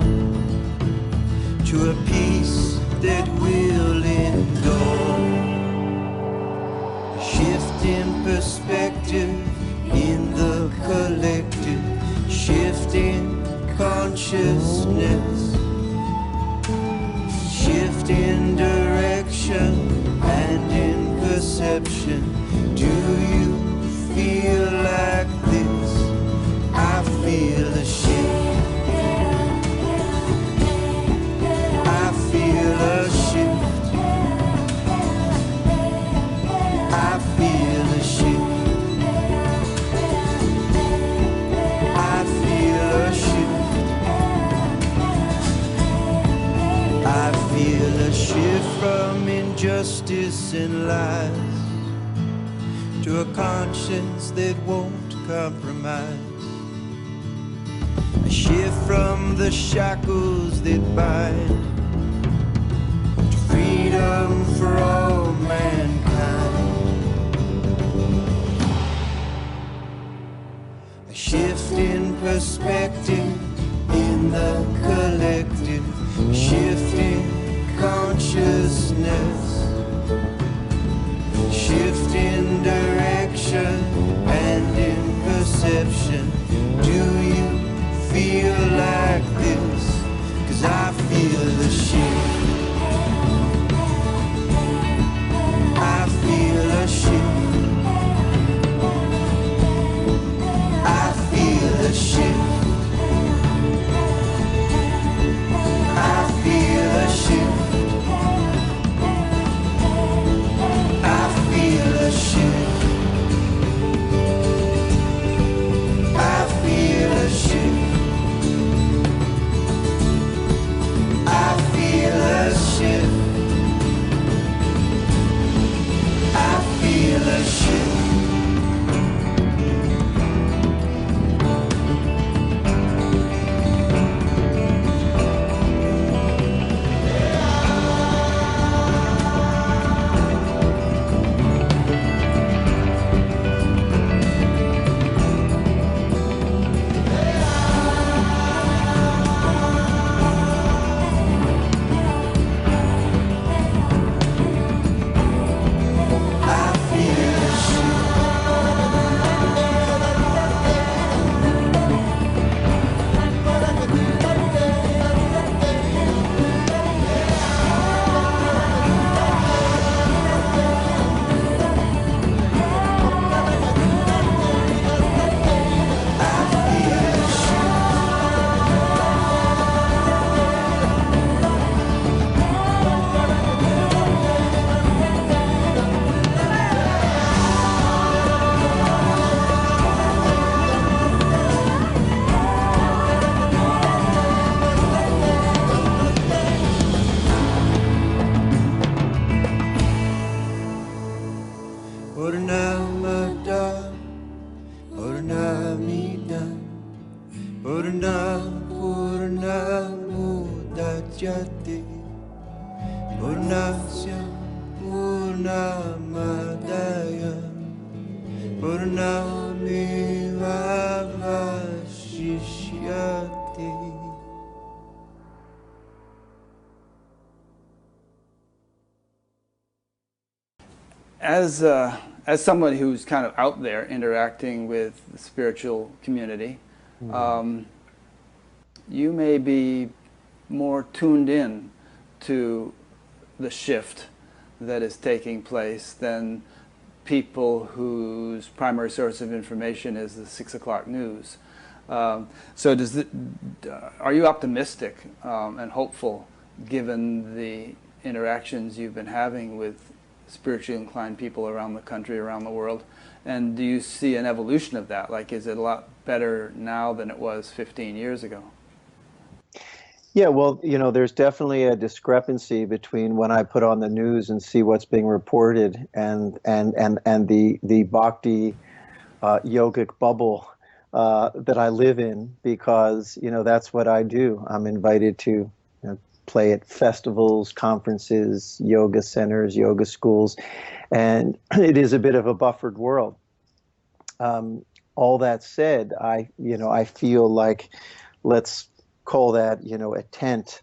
to a peace that will endure. A shift in perspective in the collective. Shift in consciousness. Shift in direction and in perception. Do you feel like this? I feel a shift. I feel a shift. I feel a shift. I feel a shift. I feel a shift from injustice and lies to a conscience that won't compromise. A shift from the shackles that bind to freedom for all mankind. A shift in perspective in the collective. A shift in consciousness. A shift in direction and in perception. Do you feel like this? 'Cause I feel the shift. I feel a shift. I feel a shift. I feel a shift. I feel a shift. I feel a shift. I feel a shift. I feel a shift. Jati Purnasya Purnamadaya Purnameva Vashishyati as someone who's kind of out there interacting with the spiritual community, you may be more tuned in to the shift that is taking place than people whose primary source of information is the 6 o'clock news. So are you optimistic and hopeful given the interactions you've been having with spiritually inclined people around the country, around the world? And do you see an evolution of that? Like, is it a lot better now than it was 15 years ago? Yeah, well, there's definitely a discrepancy between when I put on the news and see what's being reported and the bhakti yogic bubble that I live in, because that's what I do. I'm invited to play at festivals, conferences, yoga centers, yoga schools, and it is a bit of a buffered world. All that said, I feel like, let's call that a tent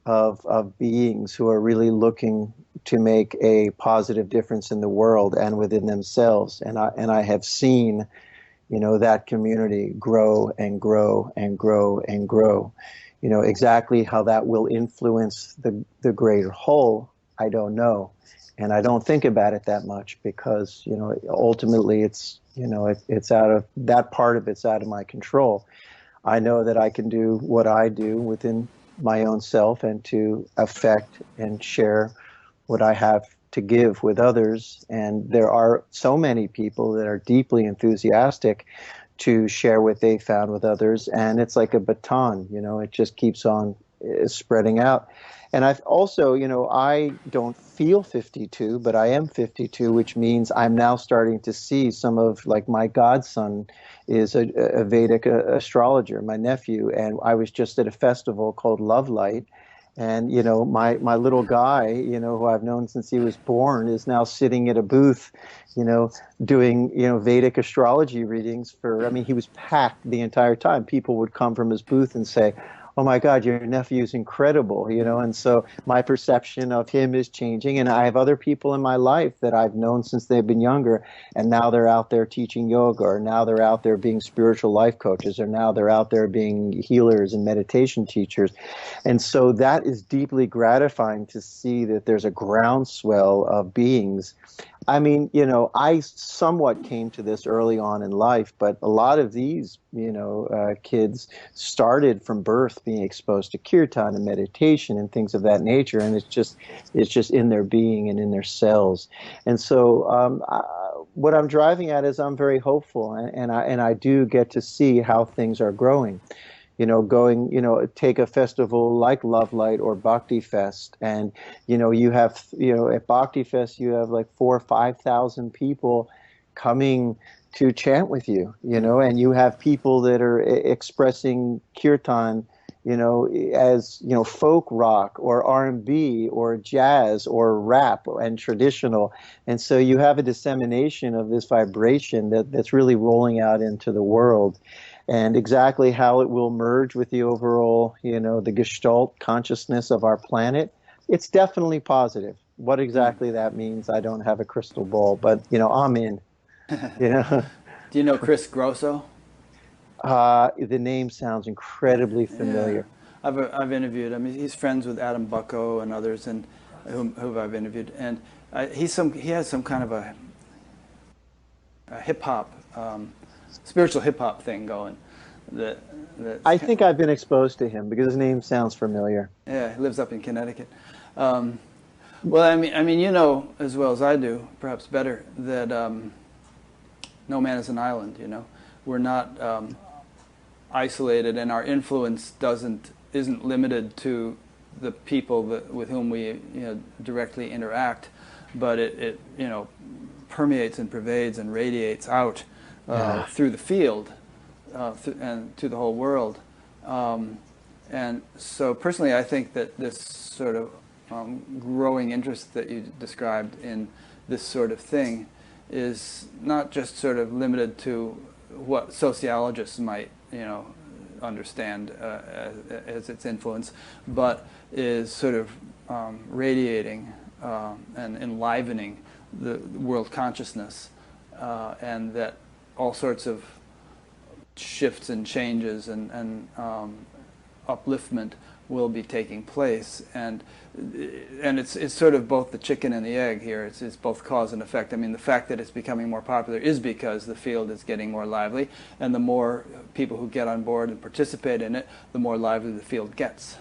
of beings who are really looking to make a positive difference in the world and within themselves, and I have seen that community grow and grow and grow and grow. Exactly how that will influence the greater whole, I don't know. And I don't think about it that much because, ultimately it's out of, that part of it's out of my control. I know that I can do what I do within my own self and to affect and share what I have to give with others. And there are so many people that are deeply enthusiastic to share what they found with others. And it's like a baton, it just keeps on spreading out. And I've also, I don't feel 52, but I am 52, which means I'm now starting to see some of, like, my godson is a Vedic astrologer, my nephew, and I was just at a festival called Love Light. And, my little guy, who I've known since he was born, is now sitting at a booth, doing, Vedic astrology readings he was packed the entire time. People would come from his booth and say, "Oh my God, your nephew's incredible," and so my perception of him is changing. And I have other people in my life that I've known since they've been younger, and now they're out there teaching yoga, or now they're out there being spiritual life coaches, or now they're out there being healers and meditation teachers. And so that is deeply gratifying to see that there's a groundswell of beings. I somewhat came to this early on in life, but a lot of these, kids started from birth being exposed to kirtan and meditation and things of that nature, and it's just in their being and in their cells. And so what I'm driving at is I'm very hopeful, and I do get to see how things are growing. Take a festival like Love Light or Bhakti Fest, and you have at Bhakti Fest you have like 4,000 or 5,000 people coming to chant with you, and you have people that are expressing kirtan, as folk rock or R&B or jazz or rap and traditional, and so you have a dissemination of this vibration that's really rolling out into the world. And exactly how it will merge with the overall, the Gestalt consciousness of our planet, it's definitely positive. What exactly that means, I don't have a crystal ball, but, I'm in. Do you know Chris Grosso? The name sounds incredibly familiar. Yeah. I've interviewed him. He's friends with Adam Bucko and others, and who I've interviewed. And he has some kind of a hip hop. Spiritual hip hop thing going. I think I've been exposed to him because his name sounds familiar. Yeah, he lives up in Connecticut. Well, as well as I do, perhaps better, that no man is an island. We're not isolated, and our influence isn't limited to the people with whom we directly interact, but it permeates and pervades and radiates out. Through the field and to the whole world. And so personally, I think that this sort of growing interest that you described in this sort of thing is not just sort of limited to what sociologists might, understand as its influence, but is sort of radiating and enlivening the world consciousness, and that all sorts of shifts and changes and upliftment will be taking place, and it's sort of both the chicken and the egg here. It's both cause and effect. I mean, the fact that it's becoming more popular is because the field is getting more lively, and the more people who get on board and participate in it, the more lively the field gets.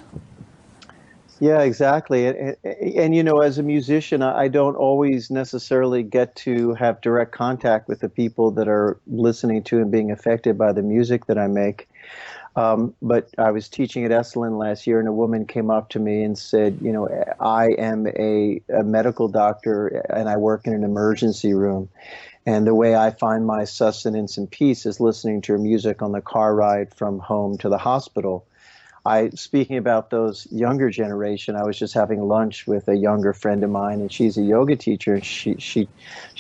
Yeah, exactly. And you know, as a musician, I don't always necessarily get to have direct contact with the people that are listening to and being affected by the music that I make. But I was teaching at Esalen last year, and a woman came up to me and said, you know, I am a medical doctor, and I work in an emergency room. And the way I find my sustenance and peace is listening to her music on the car ride from home to the hospital. Speaking about those younger generation, I was just having lunch with a younger friend of mine, and she's a yoga teacher. And she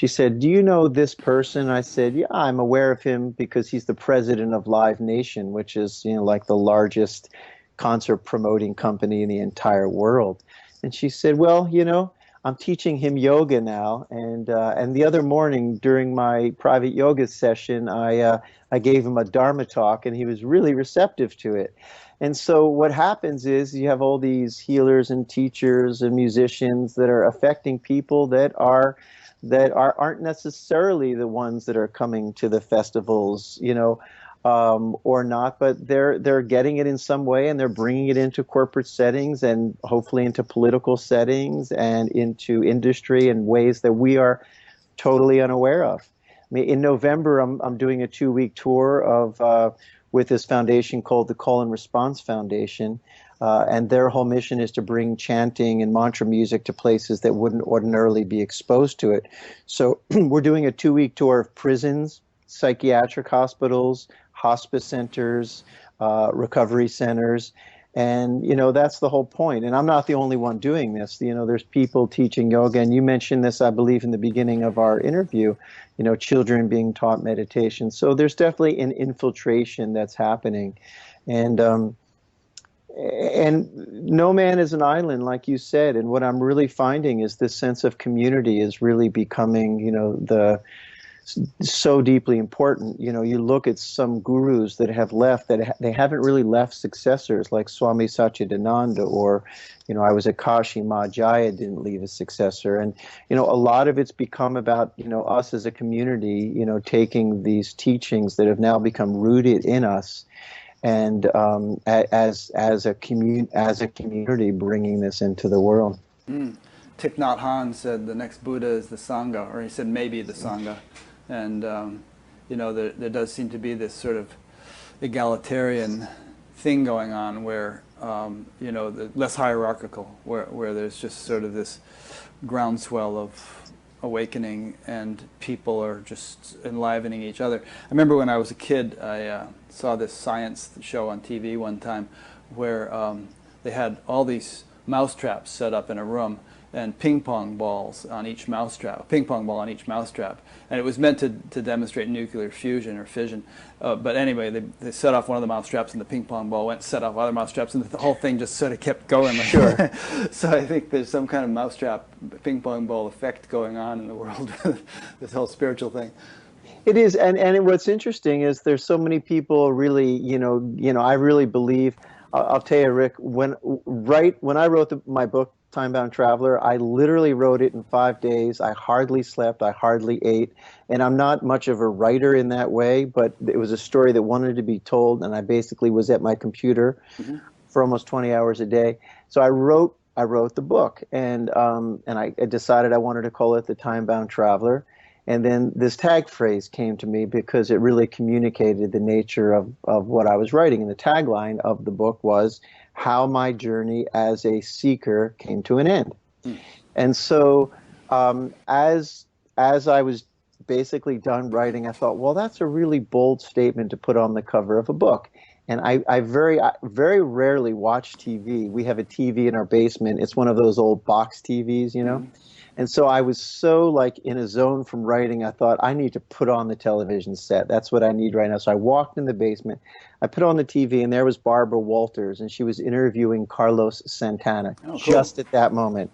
said, "Do you know this person?" I said, "Yeah, I'm aware of him because he's the president of Live Nation, which is, you know, like the largest concert promoting company in the entire world." And she said, "Well, you know, I'm teaching him yoga now, and the other morning during my private yoga session, I gave him a Dharma talk, and he was really receptive to it." And so what happens is you have all these healers and teachers and musicians that are affecting people that aren't necessarily the ones that are coming to the festivals, you know, or not, but they're getting it in some way, and they're bringing it into corporate settings and hopefully into political settings and into industry in ways that we are totally unaware of. I mean, in November, I'm doing a 2-week tour of with this foundation called the Call and Response Foundation, and their whole mission is to bring chanting and mantra music to places that wouldn't ordinarily be exposed to it. So we're doing a 2-week tour of prisons, psychiatric hospitals, hospice centers, recovery centers, and, you know, that's the whole point. And I'm not the only one doing this. You know, there's people teaching yoga, and you mentioned this, I believe, in the beginning of our interview, you know, children being taught meditation. So there's definitely an infiltration that's happening. And no man is an island, like you said. And what I'm really finding is this sense of community is really becoming, you know, so deeply important. You know, you look at some gurus that have left, that they haven't really left successors, like Swami Satchidananda, or, you know, I was at Kashi, Ma Jaya didn't leave a successor. And, you know, a lot of it's become about, you know, us as a community, you know, taking these teachings that have now become rooted in us, and as a community bringing this into the world. Thich Nhat Hanh said the next Buddha is the Sangha, or he said maybe the Sangha. And, you know, there does seem to be this sort of egalitarian thing going on where, you know, less hierarchical, where there's just sort of this groundswell of awakening and people are just enlivening each other. I remember when I was a kid, I saw this science show on TV one time where they had all these mousetraps set up in a room, and ping pong balls on each mousetrap, a ping pong ball on each mousetrap. And it was meant to demonstrate nuclear fusion or fission. But anyway, they set off one of the mousetraps, and the ping pong ball went set off other mousetraps, and the whole thing just sort of kept going. Like, sure. So I think there's some kind of mousetrap ping pong ball effect going on in the world, this whole spiritual thing. It is, and what's interesting is there's so many people really, you know, I really believe, I'll tell you, Rick, when I wrote my book, Time-Bound Traveler, I literally wrote it in 5 days. I hardly slept, I hardly ate, and I'm not much of a writer in that way, but it was a story that wanted to be told, and I basically was at my computer for almost 20 hours a day. So I wrote the book, and I decided I wanted to call it The Time-Bound Traveler. And then this tag phrase came to me because it really communicated the nature of what I was writing. And the tagline of the book was, "How My Journey as a Seeker Came to an End." And so as I was basically done writing, I thought, well, that's a really bold statement to put on the cover of a book. And I very rarely watch TV. We have a TV in our basement. It's one of those old box TVs, you know. And so I was so like in a zone from writing, I thought I need to put on the television set. That's what I need right now. So I walked in the basement, I put on the TV, and there was Barbara Walters, and she was interviewing Carlos Santana just at that moment.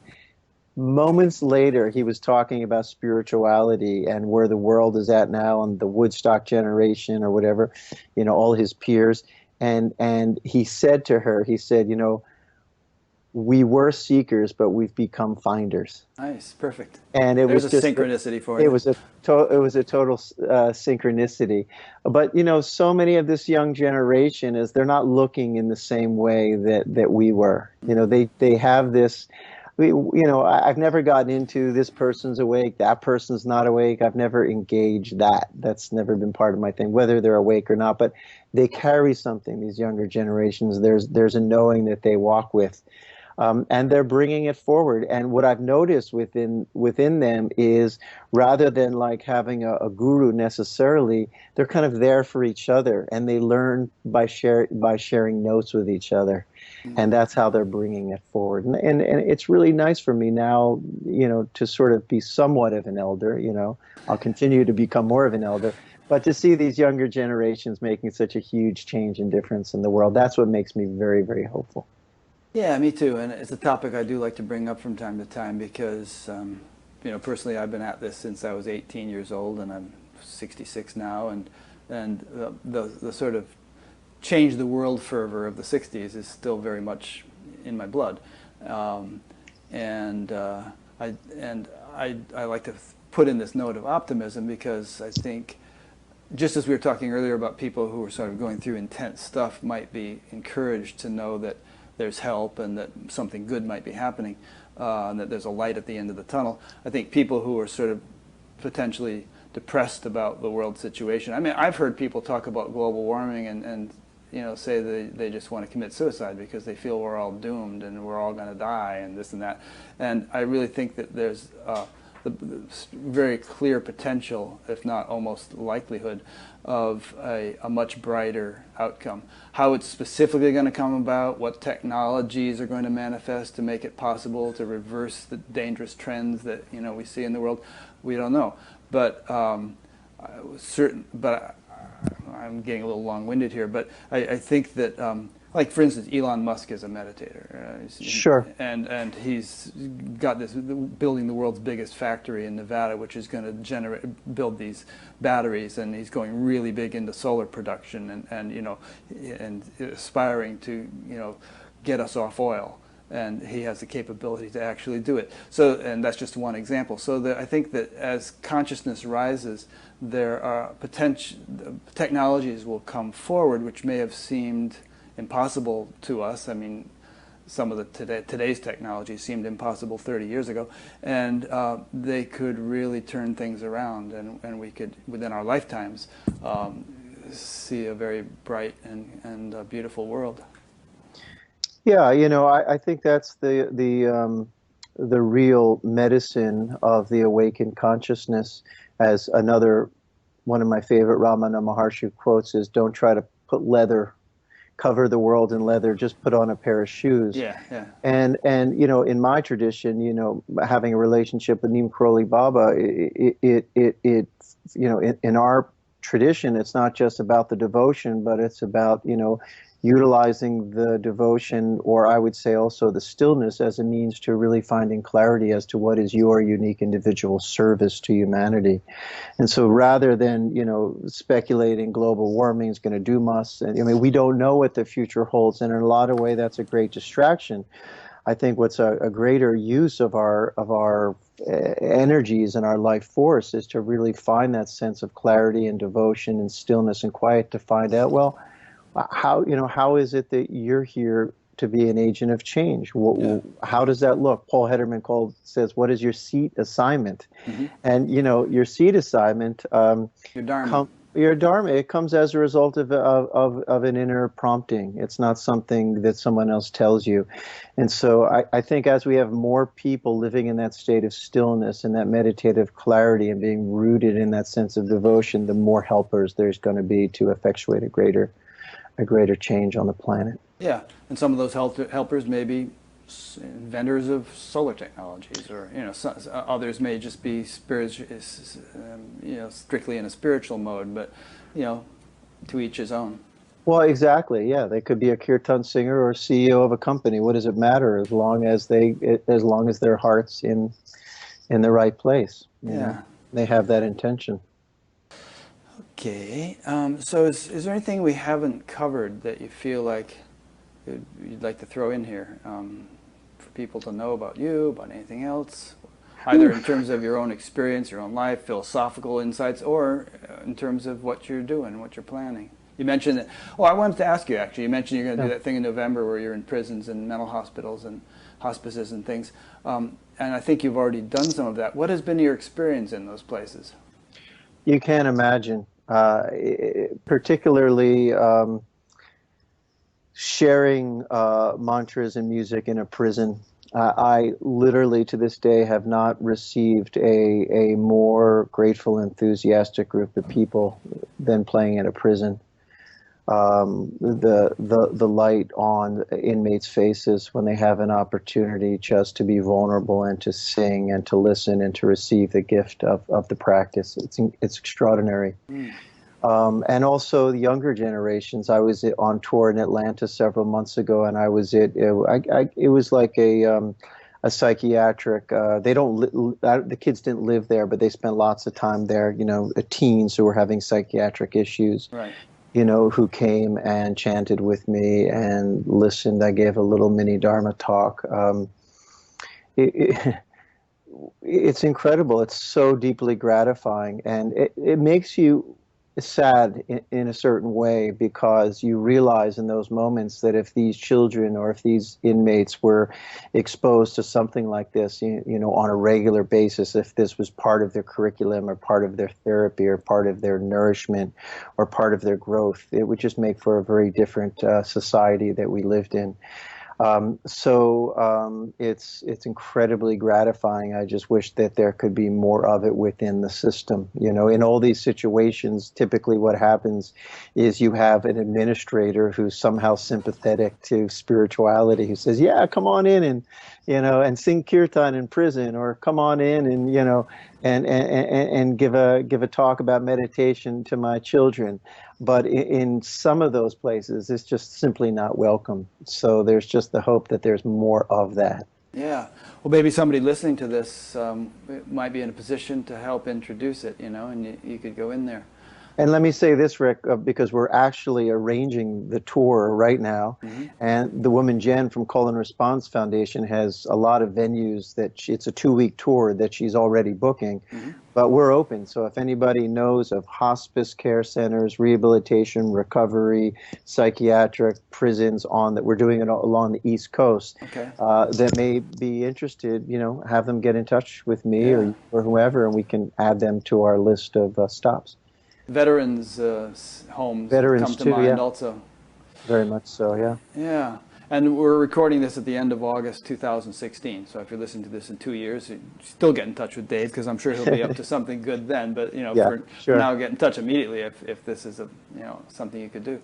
moments later, he was talking about spirituality and where the world is at now and the Woodstock generation or whatever, all his peers. And he said to her, he said, we were seekers, but we've become finders. Nice, perfect. And it There's was a just synchronicity for it you. was it was a total synchronicity. But so many of this young generation is they're not looking in the same way that we were. They have this. I've never gotten into this person's awake, that person's not awake. I've never engaged that. That's never been part of my thing, whether they're awake or not. But they carry something. These younger generations. There's a knowing that they walk with. And they're bringing it forward. And what I've noticed within them is, rather than like having a guru necessarily, they're kind of there for each other, and they learn by sharing notes with each other, and that's how they're bringing it forward. And it's really nice for me now, to sort of be somewhat of an elder. I'll continue to become more of an elder. But to see these younger generations making such a huge change and difference in the world, that's what makes me very, very hopeful. Yeah, me too. And it's a topic I do like to bring up from time to time because, personally, I've been at this since I was 18 years old, and I'm 66 now, and the sort of change the world fervor of the 60s is still very much in my blood, and I like to put in this note of optimism because I think, just as we were talking earlier about people who are sort of going through intense stuff might be encouraged to know that there's help and that something good might be happening, and that there's a light at the end of the tunnel. I think people who are sort of potentially depressed about the world situation, I mean, I've heard people talk about global warming and say they just want to commit suicide because they feel we're all doomed and we're all going to die and this and that. And I really think that there's the very clear potential, if not almost likelihood, of a much brighter outcome. How it's specifically going to come about, what technologies are going to manifest to make it possible to reverse the dangerous trends that we see in the world, we don't know. But I'm getting a little long-winded here. But I think that, like for instance, Elon Musk is a meditator. Sure. And he's got this, building the world's biggest factory in Nevada, which is going to build these batteries, and he's going really big into solar production and aspiring to get us off oil. And he has the capability to actually do it. So, and that's just one example. So I think that as consciousness rises, there are technologies will come forward which may have seemed impossible to us. I mean, some of today's technology seemed impossible 30 years ago, and they could really turn things around, and we could, within our lifetimes, see a very bright and beautiful world. Yeah, I think that's the real medicine of the awakened consciousness. As another one of my favorite Ramana Maharshi quotes is, "Don't try to cover the world in leather, just put on a pair of shoes." Yeah, yeah. And in my tradition, having a relationship with Neem Karoli Baba, in our tradition, it's not just about the devotion, but it's about utilizing the devotion, or I would say also the stillness, as a means to really finding clarity as to what is your unique individual service to humanity. And so rather than, speculating global warming is going to doom us, and I mean, we don't know what the future holds, and in a lot of ways that's a great distraction. I think what's a greater use of our energies and our life force is to really find that sense of clarity and devotion and stillness and quiet, to find out, well, how is it that you're here to be an agent of change? How does that look? Paul Hederman says, what is your seat assignment? Mm-hmm. And your seat assignment, your dharma. Your dharma, it comes as a result of an inner prompting. It's not something that someone else tells you. And so I think as we have more people living in that state of stillness and that meditative clarity and being rooted in that sense of devotion, the more helpers there's going to be to effectuate a greater change on the planet. Yeah, and some of those helpers may be inventors of solar technologies, or others may just be strictly in a spiritual mode. But to each his own. Well, exactly. Yeah, they could be a kirtan singer or CEO of a company. What does it matter as long as their heart's in the right place, you know. Yeah. They have that intention. Okay. So is there anything we haven't covered that you feel like you'd like to throw in here for people to know about you, about anything else? Either in terms of your own experience, your own life, philosophical insights, or in terms of what you're doing, what you're planning. You mentioned that. Oh, I wanted to ask you actually. You mentioned you're going to do Yeah. that thing in November where you're in prisons and mental hospitals and hospices and things. And I think you've already done some of that. What has been your experience in those places? You can't imagine, particularly sharing mantras and music in a prison. I literally to this day have not received a more grateful, enthusiastic group of people than playing in a prison. The light on inmates' faces when they have an opportunity just to be vulnerable and to sing and to listen and to receive the gift of the practice. It's extraordinary. And also the younger generations. I was on tour in Atlanta several months ago, and I was it was like a psychiatric. They don't the kids didn't live there, but they spent lots of time there. You know, teens who were having psychiatric issues. Right. You know, who came and chanted with me and listened. I gave a little mini Dharma talk. It, it's incredible. It's so deeply gratifying, and it makes you sad in a certain way, because you realize in those moments that if these children or if these inmates were exposed to something like this, you know, on a regular basis, if this was part of their curriculum or part of their therapy or part of their nourishment or part of their growth, it would just make for a very different society that we lived in. It's incredibly gratifying. I just wish that there could be more of it within the system. You know, in all these situations, typically what happens is you have an administrator who's somehow sympathetic to spirituality, who says, "Yeah, come on in and, you know, and sing kirtan in prison, or come on in and, you know, and give a talk about meditation to my children." But in some of those places, it's just simply not welcome. So there's just the hope that there's more of that. Yeah. Well, maybe somebody listening to this might be in a position to help introduce it, you know, and you could go in there. And let me say this, Rick, because we're actually arranging the tour right now, and the woman Jen from Call and Response Foundation has a lot of venues it's a 2-week tour that she's already booking, but we're open. So if anybody knows of hospice care centers, rehabilitation, recovery, psychiatric prisons that we're doing it along the East Coast, Okay. that may be interested, you know, have them get in touch with me Yeah. or whoever, and we can add them to our list of stops. Veterans homes Veterans come to too, mind yeah. also. Very much so, yeah. Yeah. And we're recording this at the end of August 2016. So if you're listening to this in 2 years, you still get in touch with Dave, because I'm sure he'll be up to something good then. But, you know, Yeah, for sure. now, get in touch immediately if this is something you could do.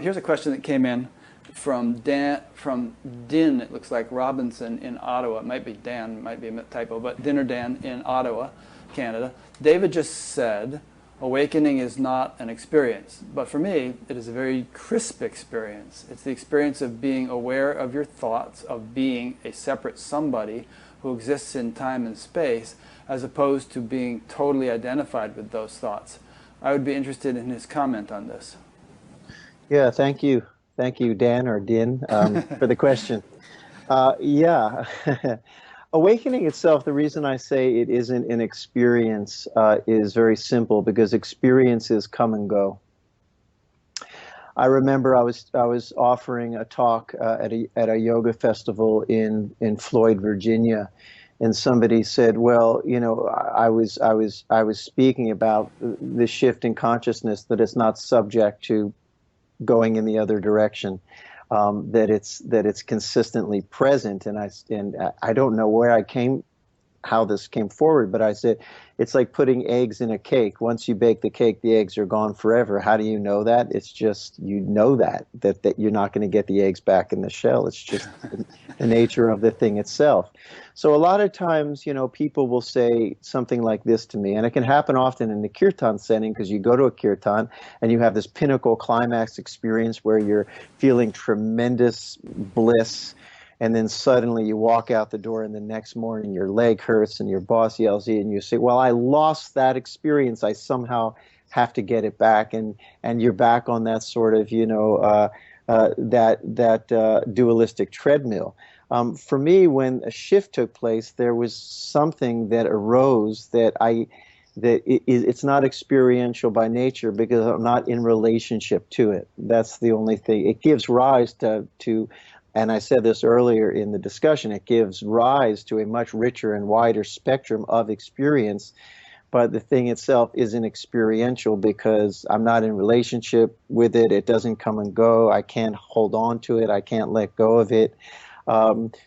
Here's a question that came in from Din, it looks like Robinson in Ottawa. It might be Dan, it might be a typo, but Din or Dan in Ottawa, Canada. David just said, awakening is not an experience, but for me, it is a very crisp experience. It's the experience of being aware of your thoughts, of being a separate somebody who exists in time and space, as opposed to being totally identified with those thoughts. I would be interested in his comment on this. Yeah, thank you. Thank you, Dan or Din, for the question. Yeah. Awakening itself, the reason I say it isn't an experience is very simple, because experiences come and go. I remember I was offering a talk at a yoga festival in Floyd, Virginia, and somebody said, "Well, you know, I was speaking about the shift in consciousness, that it's not subject to going in the other direction." That it's consistently present, and I don't know where I came how this came forward, but I said, it's like putting eggs in a cake. Once you bake the cake, the eggs are gone forever. How do you know that? It's just, you know that you're not going to get the eggs back in the shell. It's just the nature of the thing itself. So a lot of times, people will say something like this to me, and it can happen often in the kirtan setting, because you go to a kirtan and you have this pinnacle climax experience where you're feeling tremendous bliss, and then suddenly you walk out the door and the next morning your leg hurts and your boss yells at you and you say, well, I lost that experience. I somehow have to get it back. And you're back on that sort of, that dualistic treadmill. For me, when a shift took place, there was something that arose that it's not experiential by nature, because I'm not in relationship to it. That's the only thing. It gives rise to and I said this earlier in the discussion, it gives rise to a much richer and wider spectrum of experience, but the thing itself isn't experiential because I'm not in relationship with it. It doesn't come and go. I can't hold on to it. I can't let go of it.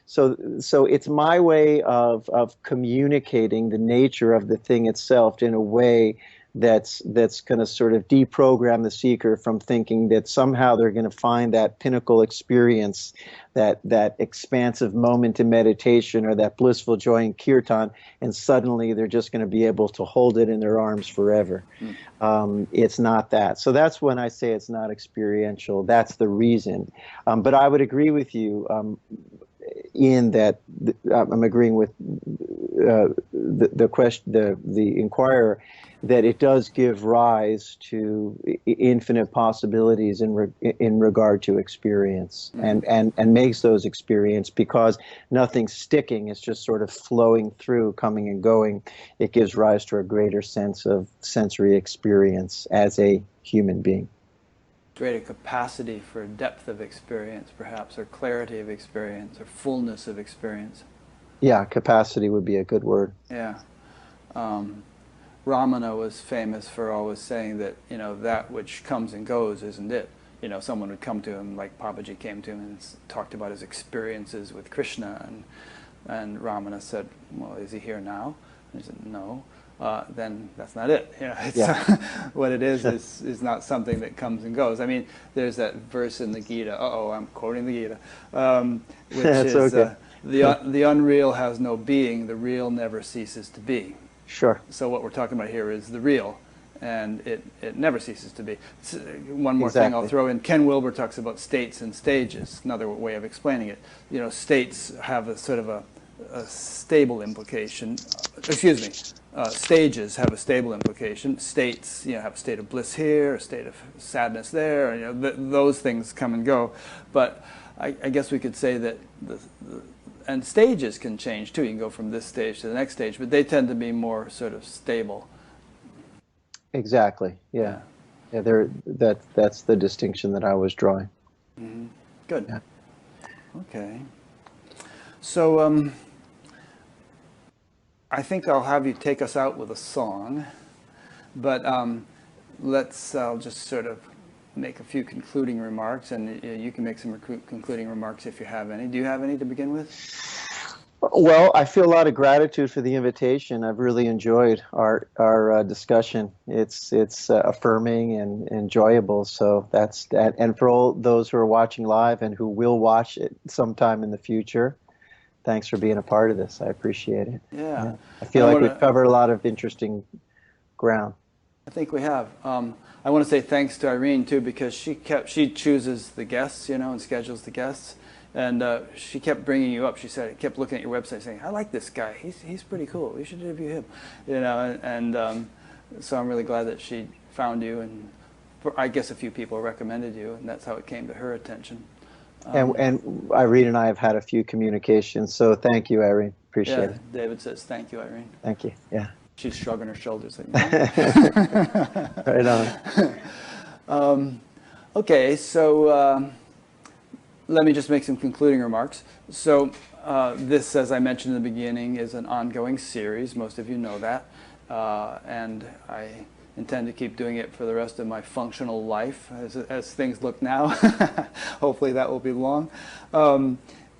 So it's my way of communicating the nature of the thing itself in a way that's going to sort of deprogram the seeker from thinking that somehow they're going to find that pinnacle experience, that expansive moment in meditation or that blissful joy in kirtan, and suddenly they're just going to be able to hold it in their arms forever. It's not that. So that's when I say it's not experiential. That's the reason. But I would agree with you in that I'm agreeing with the question, the inquirer, that it does give rise to infinite possibilities in regard to experience, and makes those experience, because nothing's sticking, it's just sort of flowing through, coming and going. It gives rise to a greater sense of sensory experience as a human being. Greater capacity for depth of experience, perhaps, or clarity of experience, or fullness of experience. Yeah, capacity would be a good word. Yeah. Ramana was famous for always saying that, that which comes and goes isn't it. Someone would come to him, like Papaji came to him and talked about his experiences with Krishna, and Ramana said, well, is he here now? And he said, no. Then that's not it. What it is not something that comes and goes. I mean, there's that verse in the Gita. I'm quoting the Gita, which is okay. The unreal has no being. The real never ceases to be. Sure. So what we're talking about here is the real, and it never ceases to be. One more thing I'll throw in. Ken Wilber talks about states and stages. Another way of explaining it. States have a sort of a stable implication. Excuse me. Stages have a stable implication. States, have a state of bliss here, a state of sadness there. Those things come and go. But I guess we could say that and stages can change too. You can go from this stage to the next stage, but they tend to be more sort of stable. Exactly. Yeah. That's the distinction that I was drawing. Mm-hmm. Good. Yeah. Okay. So I think I'll have you take us out with a song, but I'll just sort of make a few concluding remarks, and you can make some concluding remarks if you have any. Do you have any to begin with? Well, I feel a lot of gratitude for the invitation. I've really enjoyed our discussion. It's affirming and enjoyable. So that's that. And for all those who are watching live and who will watch it sometime in the future, thanks for being a part of this. I appreciate it. Yeah. I feel like we've covered a lot of interesting ground. I think we have. I want to say thanks to Irene too, because she chooses the guests, and schedules the guests, and she kept bringing you up. She said, kept looking at your website, saying, "I like this guy. He's pretty cool. We should interview him," and so I'm really glad that she found you, and I guess a few people recommended you, and that's how it came to her attention. And Irene and I have had a few communications, so thank you, Irene. Appreciate it. David says thank you, Irene. Thank you. Yeah. She's shrugging her shoulders. Right on. Okay, so let me just make some concluding remarks. So this, as I mentioned in the beginning, is an ongoing series. Most of you know that. And I intend to keep doing it for the rest of my functional life as things look now. Hopefully that will be long.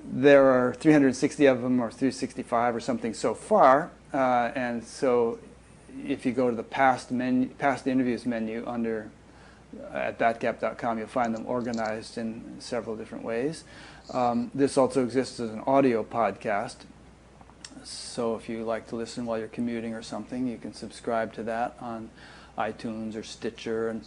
there are 360 of them, or 365 or something so far, and so if you go to the past interviews menu under at batgap.com, you'll find them organized in several different ways. This also exists as an audio podcast, so if you like to listen while you're commuting or something, you can subscribe to that on iTunes or Stitcher. And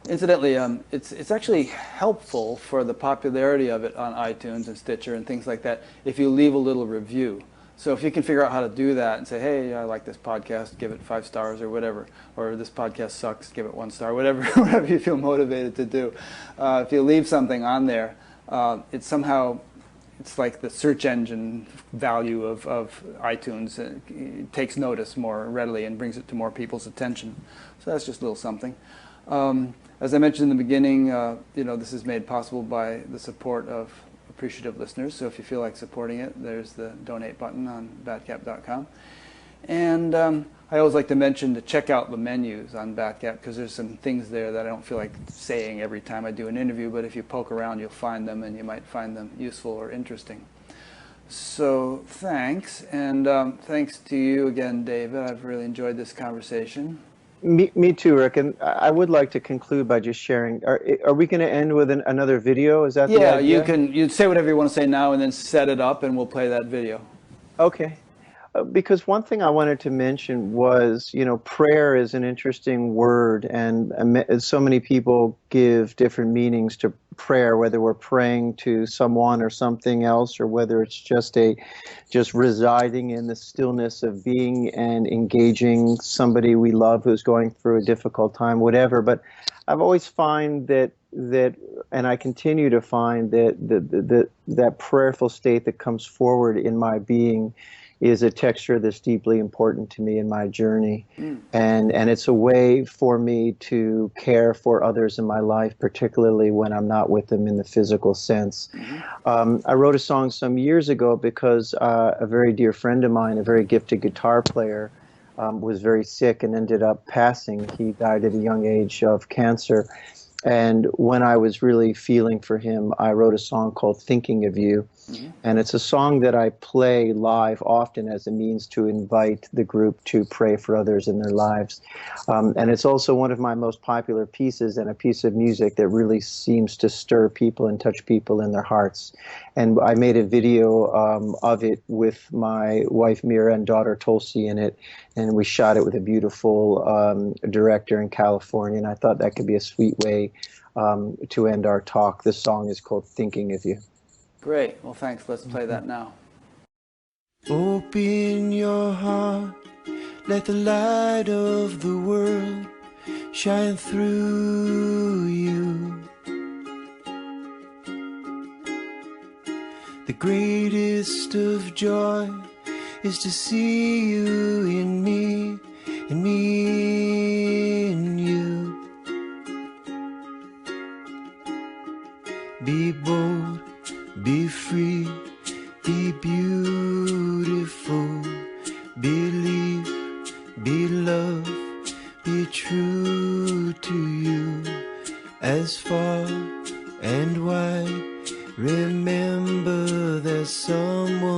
incidentally, it's actually helpful for the popularity of it on iTunes and Stitcher and things like that if you leave a little review. So if you can figure out how to do that and say, hey, I like this podcast, give it 5 stars or whatever, or this podcast sucks, give it 1 star, whatever, whatever you feel motivated to do. If you leave something on there, it's like the search engine value of iTunes. It takes notice more readily and brings it to more people's attention. So that's just a little something. As I mentioned in the beginning, this is made possible by the support of appreciative listeners. So if you feel like supporting it, there's the donate button on batgap.com. And I always like to mention to check out the menus on Batgap, because there's some things there that I don't feel like saying every time I do an interview, but if you poke around, you'll find them, and you might find them useful or interesting. So thanks, and thanks to you again, David. I've really enjoyed this conversation. Me too, Rick. And I would like to conclude by just sharing. Are we going to end with another video? Is that the idea? You say whatever you want to say now, and then set it up, and we'll play that video. Okay. Because one thing I wanted to mention was, prayer is an interesting word, and so many people give different meanings to prayer, whether we're praying to someone or something else, or whether it's just residing in the stillness of being and engaging somebody we love who's going through a difficult time, whatever. But I've always find that, and I continue to find that prayerful state that comes forward in my being is a texture that's deeply important to me in my journey. And it's a way for me to care for others in my life, particularly when I'm not with them in the physical sense. I wrote a song some years ago because a very dear friend of mine, a very gifted guitar player, was very sick and ended up passing. He died at a young age of cancer. And when I was really feeling for him, I wrote a song called Thinking of You. And it's a song that I play live often as a means to invite the group to pray for others in their lives. And it's also one of my most popular pieces, and a piece of music that really seems to stir people and touch people in their hearts. And I made a video of it with my wife Mira and daughter Tulsi in it, and we shot it with a beautiful director in California, and I thought that could be a sweet way to end our talk. This song is called Thinking of You. Great. Well, thanks. Let's play that now. Open your heart, let the light of the world shine through you. The greatest of joy is to see you in me, in me, in you. Be bold, be free, be beautiful, believe, be love, be true to you. As far and wide, remember there's someone